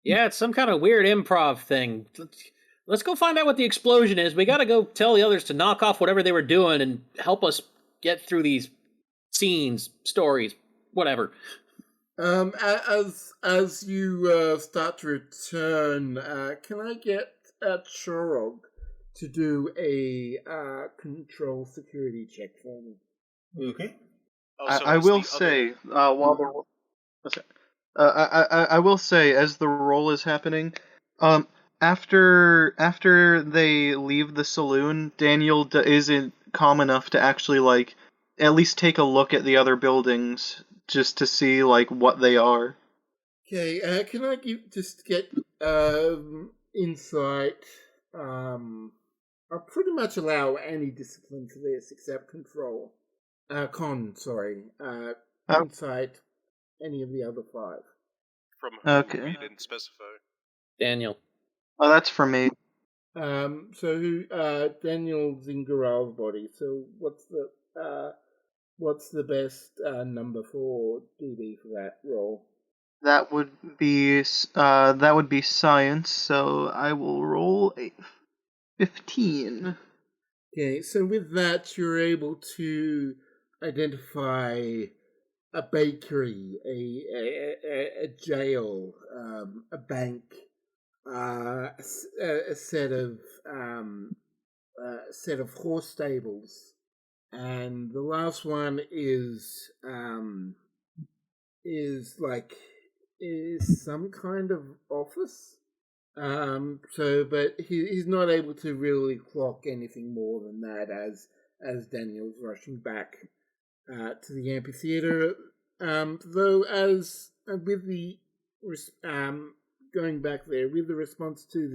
Yeah, it's some kind of weird improv thing. Let's go find out what the explosion is. We gotta go tell the others to knock off whatever they were doing and help us get through these scenes, stories, whatever. As you start to return, can I get Chorog to do a control security check for me? Okay. I will say, while the I will say, as the roll is happening, after they leave the saloon, Daniel isn't calm enough to actually like at least take a look at the other buildings just to see like what they are. Okay, can I just get insight? I'll pretty much allow any discipline for this except control. Insight, any of the other 5. From who? Okay. We didn't specify. Daniel. Oh, that's for me. So who? Daniel's in Garal's body. So what's the best number for DD for that roll? That would be science. So I will roll a 15. Okay, so with that, you're able to identify a bakery, a jail, a bank, a set of horse stables, and the last one is some kind of office. But he's not able to really clock anything more than that as Daniel's rushing back to the amphitheater. Though as with the going back there with the response to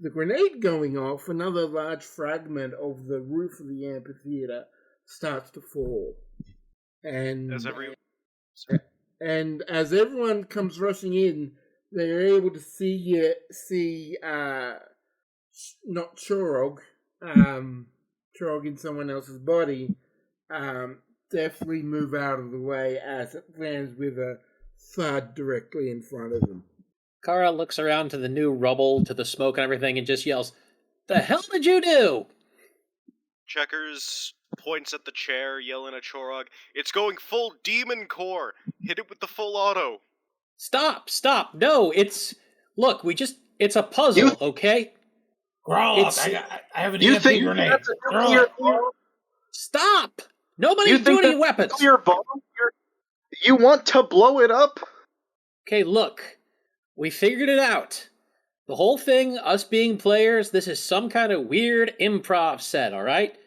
the grenade going off, another large fragment of the roof of the amphitheater starts to fall, and as everyone comes rushing in, they're able to see not Chorog, Chorog in someone else's body, definitely move out of the way as it lands with a thud directly in front of them. Kara looks around to the new rubble, to the smoke and everything, and just yells, "The hell did you do?" Checkers points at the chair, yelling at Chorog, "It's going full demon core! Hit it with the full auto!" Stop! No, it's a puzzle, okay? Growl up, I have an EMP grenade. That's a nuclear bomb? Stop! Nobody do any weapons! You want to blow it up? Okay, look. We figured it out. The whole thing, us being players, this is some kind of weird improv set, alright?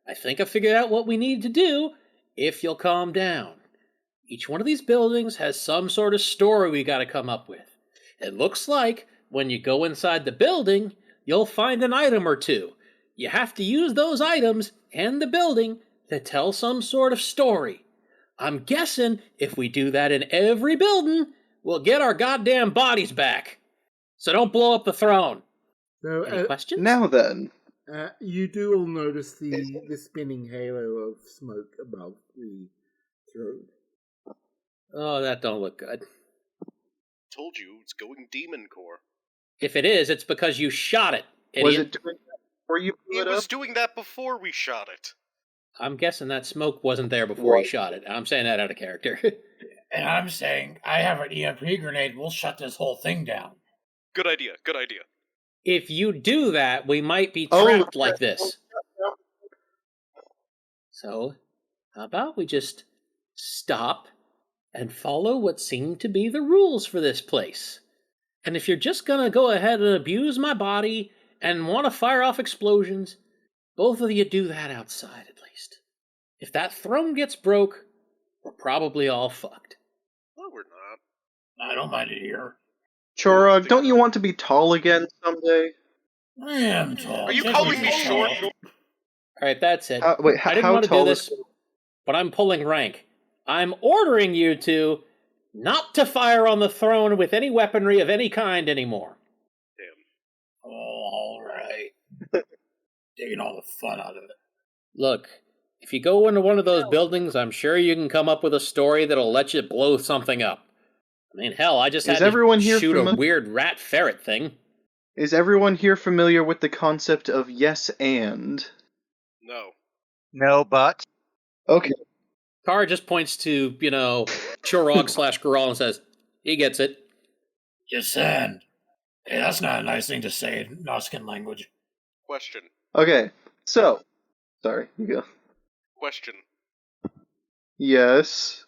I think I figured out what we need to do if you'll calm down. Each one of these buildings has some sort of story we gotta come up with. It looks like when you go inside the building, you'll find an item or two. You have to use those items and the building to tell some sort of story. I'm guessing if we do that in every building, we'll get our goddamn bodies back. So don't blow up the throne. So, Any questions? Now then. You do all notice the spinning halo of smoke above the throne. Oh, that don't look good. Told you, it's going demon core. If it is, it's because you shot it, idiot. Was it doing that before you blew It it was up? doing that before we shot it. I'm guessing that smoke wasn't there before he shot it. I'm saying that out of character. And I'm saying, I have an EMP grenade, we'll shut this whole thing down. Good idea, good idea. If you do that, we might be trapped like this. So, how about we just stop and follow what seem to be the rules for this place? And if you're just gonna go ahead and abuse my body and want to fire off explosions, both of you do that outside at least. If that throne gets broke, we're probably all fucked. No, we're not. I don't mind it here. Chorog, don't you want to be tall again someday? I am tall. Are you Check calling me me short? tall. Alright, that's it. Wait, I didn't how want to tall do is this, but I'm pulling rank. I'm ordering you to not to fire on the throne with any weaponry of any kind anymore. Damn. Oh, all right. Taking all the fun out of it. Look, if you go into one of those buildings, I'm sure you can come up with a story that'll let you blow something up. I mean, hell, I just Is had everyone to here shoot a fami- weird rat ferret thing. Is everyone here familiar with the concept of yes and? No. No, but Okay. Kara just points to, Chorog / Goral and says, he gets it. Yes, and. Hey, that's not a nice thing to say in Noskin language. Question. Okay. So, sorry, you go. Question. Yes.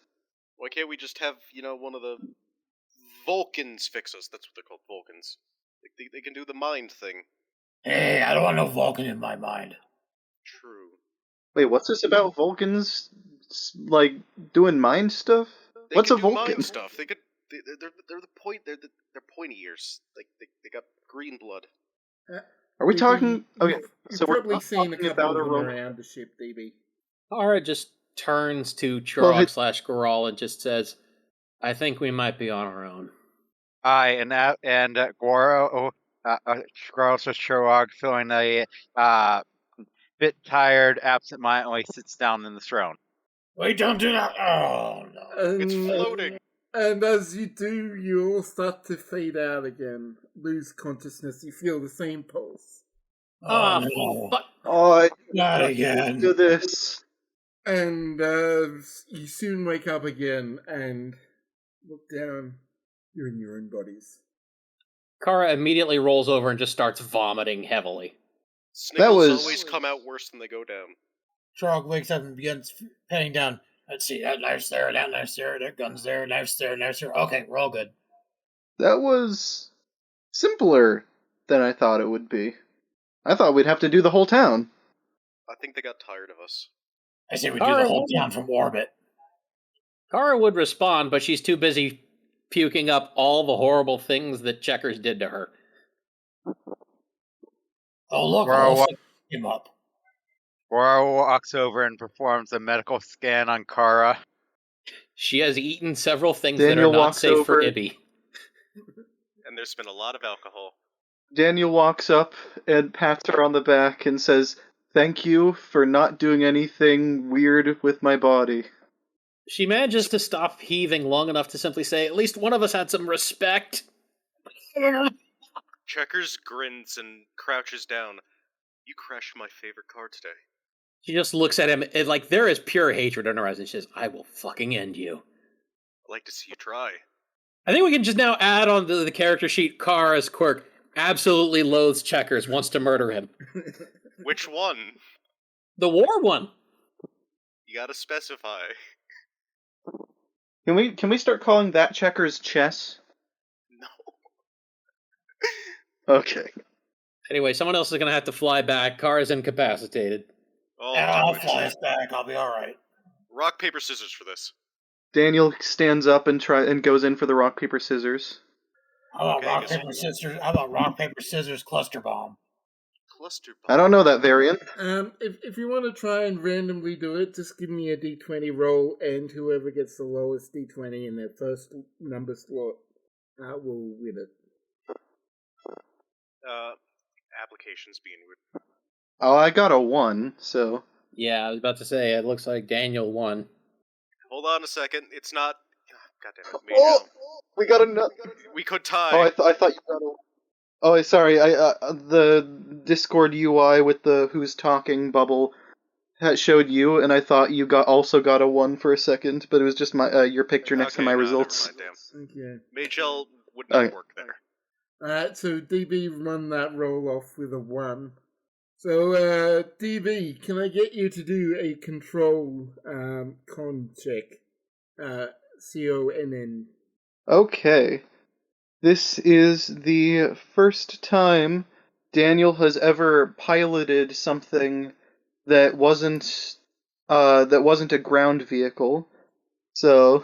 Why can't we just have, one of the Vulcans fix us? That's what they're called, Vulcans. They can do the mind thing. Hey, I don't want no Vulcan in my mind. True. Wait, what's this about Vulcans, like, doing mind stuff? They What's can a do Vulcan? mind stuff. They're pointy ears. Like they got green blood. Are we DB, talking? Okay, You've so we're probably not seen a talking couple about of a them robot. around the ship, DB. Kara just turns to Well, Chorog / Goral and just says, I think we might be on our own. Goro, says Chorog, feeling a bit tired, absentmindedly sits down in the throne. Wait, don't do that. Oh, no. It's floating. And as you do, you all start to fade out again, lose consciousness. You feel the same pulse. Ah, no. fuck. Oh, Not again. do this. And you soon wake up again and look down. You're in your own bodies. Kara immediately rolls over and just starts vomiting heavily. Snickles was- always come out worse than they go down. Trog wakes up and begins penning down. Let's see, that knife's there, that knife's there, that gun's there, knife's there, knife's there. Okay, we're all good. That was simpler than I thought it would be. I thought we'd have to do the whole town. I think they got tired of us. I say we do the whole town from orbit. Kara would respond, but she's too busy puking up all the horrible things that Checkers did to her. Oh, look, Goro, I'll him up. Goro walks over and performs a medical scan on Kara. She has eaten several things Daniel that are not walks safe for over. Ibby. And there's been a lot of alcohol. Daniel walks up and pats her on the back and says, "Thank you for not doing anything weird with my body." She manages to stop heaving long enough to simply say, at least one of us had some respect. Checkers grins and crouches down. You crashed my favorite car today. She just looks at him, and like there is pure hatred in her eyes, and she says, I will fucking end you. I'd like to see you try. I think we can just now add on to the character sheet, Kara's quirk, absolutely loathes Checkers, wants to murder him. Which one? The war one. You gotta specify. Can we start calling that checkers chess? No. Okay. Anyway, someone else is going to have to fly back. Kara's incapacitated. I'll fly us back. I'll be all right. Rock, paper, scissors for this. Daniel stands up and goes in for the rock paper scissors. How about Okay, rock I guess paper scissors? How about rock paper scissors cluster bomb? Cluster I don't know that variant. If you want to try and randomly do it, just give me a d20 roll, and whoever gets the lowest d20 in their first number slot will win it. Applications being weird. Oh, I got a 1, so... Yeah, I was about to say, it looks like Daniel won. Hold on a second. It's not. Goddamn it, Oh! We got another... We could tie. Oh, I thought you got a... Oh, sorry, the Discord UI with the who's talking bubble showed you, and I thought you also got a 1 for a second, but it was just my your picture next to my results. Never mind, damn. Okay. Majel would not Okay. work there. Alright, so DB run that roll off with a 1. So, DB, can I get you to do a control con check? CONN. Okay. This is the first time Daniel has ever piloted something that wasn't a ground vehicle. So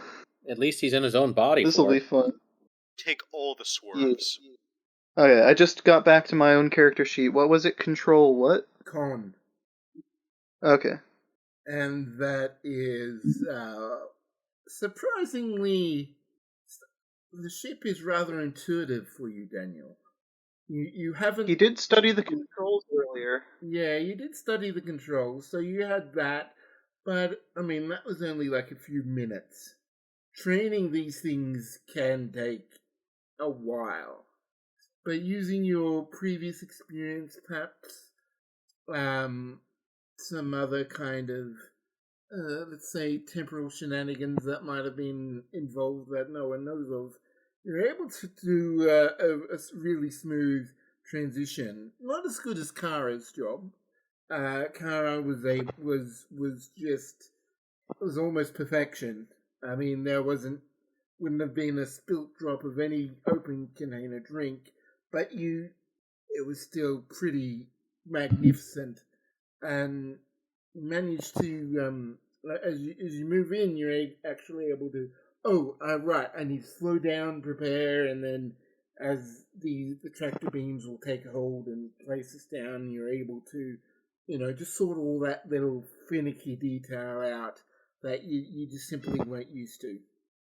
At least he's in his own body this will for be it. fun. Take all the swerves. Okay, I just got back to my own character sheet. What was it? Control what? Con. Okay. And that is surprisingly, the ship is rather intuitive for you, Daniel. You haven't. He did study the controls earlier. Yeah, you did study the controls, so you had that. But I mean, that was only like a few minutes. Training these things can take a while, but using your previous experience, perhaps, some other kind of, let's say, temporal shenanigans that might have been involved that no one knows of, you're able to do a really smooth transition. Not as good as Kara's job. Kara was almost perfection. I mean, wouldn't have been a spilt drop of any open container drink, but it was still pretty magnificent, and managed to as you move in, you're actually able to. Oh, right. I need to slow down, prepare, and then as the tractor beams will take hold and place us down, you're able to, just sort all that little finicky detail out that you just simply weren't used to.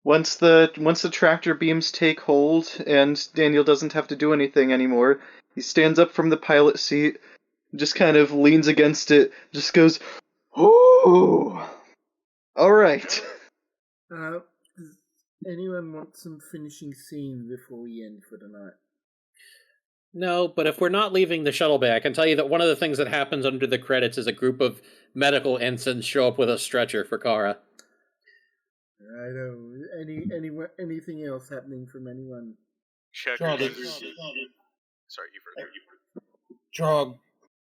Once the tractor beams take hold and Daniel doesn't have to do anything anymore, he stands up from the pilot seat, just kind of leans against it, just goes, "Ooh, all right." Does anyone want some finishing scene before we end for tonight? No, but if we're not leaving the shuttle bay, I can tell you that one of the things that happens under the credits is a group of medical ensigns show up with a stretcher for Kara. I know. Anything else happening from anyone? Checkers. Sorry, you further. Trog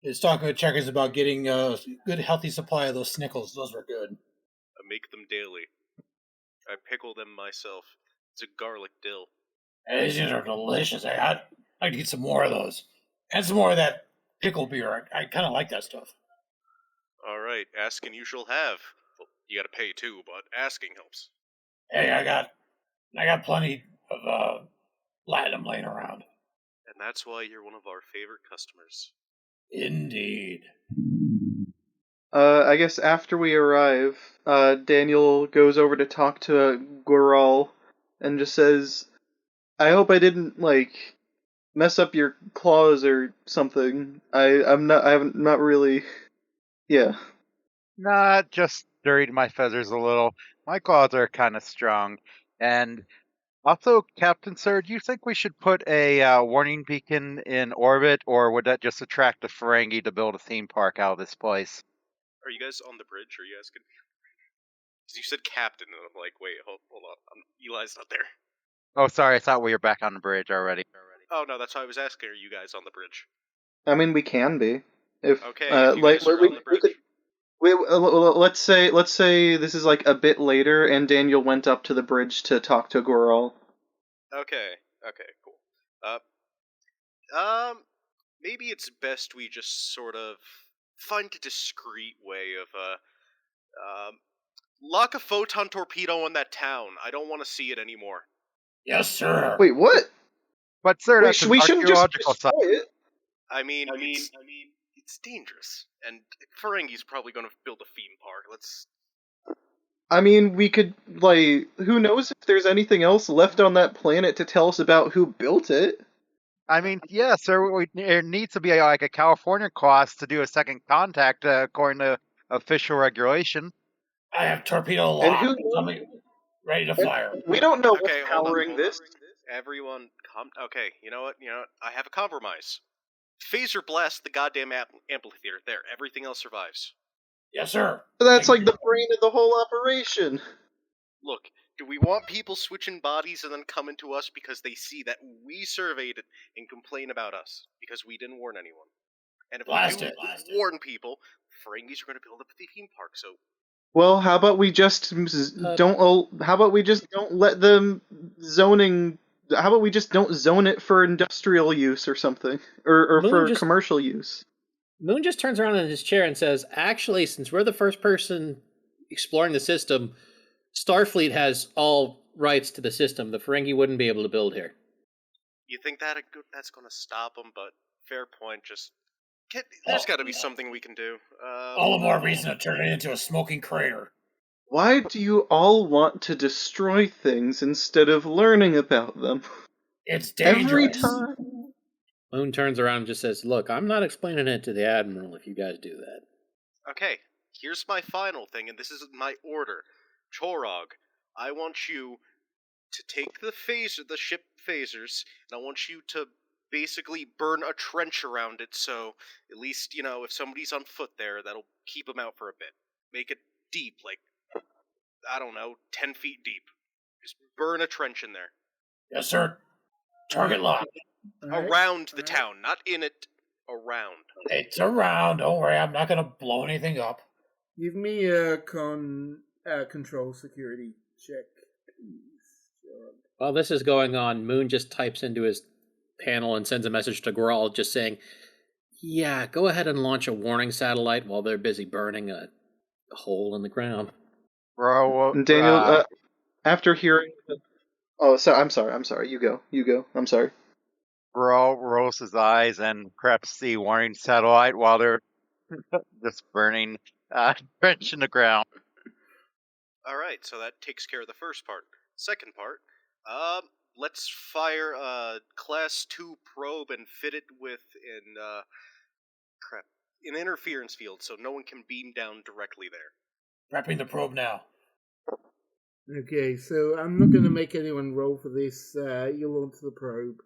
is talking with Checkers about getting a good, healthy supply of those Snickles. Those were good. I make them daily. I pickle them myself. It's a garlic dill. These are delicious. I'd like to get some more of those. And some more of that pickle beer. I kind of like that stuff. All right, ask and you shall have. Well, you gotta pay too, but asking helps. Hey, I got plenty of platinum laying around. And that's why you're one of our favorite customers. Indeed. I guess after we arrive, Daniel goes over to talk to Gural and just says, "I hope I didn't mess up your claws or something. I'm not really, yeah." Nah, just dirtied my feathers a little. My claws are kind of strong. And also, Captain Sir, do you think we should put a warning beacon in orbit, or would that just attract the Ferengi to build a theme park out of this place? Are you guys on the bridge? Are you asking? Because you said captain, and I'm like, wait, hold on. Eli's not there. Oh, sorry, I thought we were back on the bridge already. Oh, no, that's why I was asking, are you guys on the bridge? I mean, we can be. If, Okay, if you guys are on the bridge. Let's say this is a bit later, and Daniel went up to the bridge to talk to Gural. Okay, cool. Maybe it's best we just sort of find a discreet way of, lock a photon torpedo in that town. I don't want to see it anymore. Yes, sir. Wait, what? But sir, that's an we shouldn't just archaeological site. destroy it. I mean, it's dangerous, and Ferengi's probably going to build a theme park. I mean, we could, who knows if there's anything else left on that planet to tell us about who built it? I mean, yeah, sir, there needs to be a California clause to do a second contact according to official regulation. I have torpedo lock coming, ready to fire. We don't know Okay, what's hold on, powering this. Everyone, okay, you know what? I have a compromise. Phaser blast the goddamn amphitheater. There, everything else survives. Yes, sir. That's the brain of the whole operation. Look, do we want people switching bodies and then coming to us because they see that we surveyed it and complain about us because we didn't warn anyone? And if we warn people, Ferengis are going to build up a theme park. So, well, how about we just don't? How about we just don't let them zoning? How about we just don't zone it for industrial use or something, or for commercial use? Moon just turns around in his chair and says, "Actually, since we're the first person exploring the system, Starfleet has all rights to the system. The Ferengi wouldn't be able to build here. You think that's going to stop them? But fair point. There's got to be something we can do. All the more reason to turn it into a smoking crater. Why do you all want to destroy things instead of learning about them? It's dangerous. Every time. Moon turns around and just says, "Look, I'm not explaining it to the Admiral if you guys do that." Okay, here's my final thing, and this is my order. Chorog, I want you to take the ship phasers, and I want you to basically burn a trench around it, so at least, if somebody's on foot there, that'll keep them out for a bit. Make it deep, like, I don't know, 10 feet deep. Just burn a trench in there. Yes, sir. Target locked. Around the town, not in it, around. It's around. Don't worry, I'm not going to blow anything up. Give me a control security check, please. While this is going on, Moon just types into his panel and sends a message to Grawl just saying, "Yeah, go ahead and launch a warning satellite while they're busy burning a hole in the ground." And Daniel, after hearing... Oh, I'm sorry. You go. I'm sorry. Grawl rolls his eyes and preps the warning satellite while they're just burning trench in the ground. Alright, so that takes care of the first part. Second part, let's fire a Class 2 probe and fit it with an interference field so no one can beam down directly there. Prepping the probe now. Okay, so I'm not going to make anyone roll for this. You launch the probe.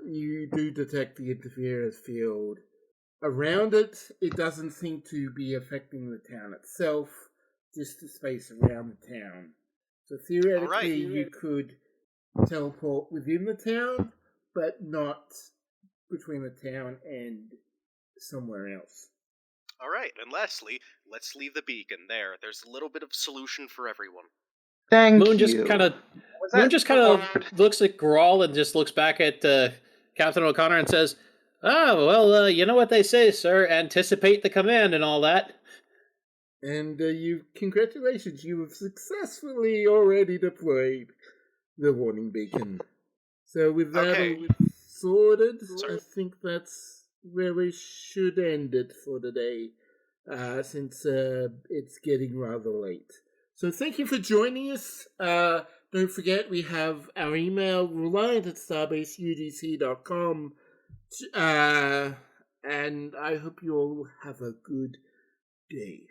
You do detect the interference field. Around it, it doesn't seem to be affecting the town itself, just the space around the town. So theoretically, you could teleport within the town, but not between the town and somewhere else. Alright, and lastly, let's leave the beacon there. There's a little bit of solution for everyone. Thank Moon you. just kind of looks at Grawl and just looks back at Captain O'Connor and says, "Oh, well, you know what they say, sir. Anticipate the command and all that." And congratulations, you have successfully already deployed the warning beacon. So with that all sorted, I think that's where we should end it for today, since it's getting rather late. So thank you for joining us. Don't forget, we have our email, reliant@starbaseudc.com. And I hope you all have a good day.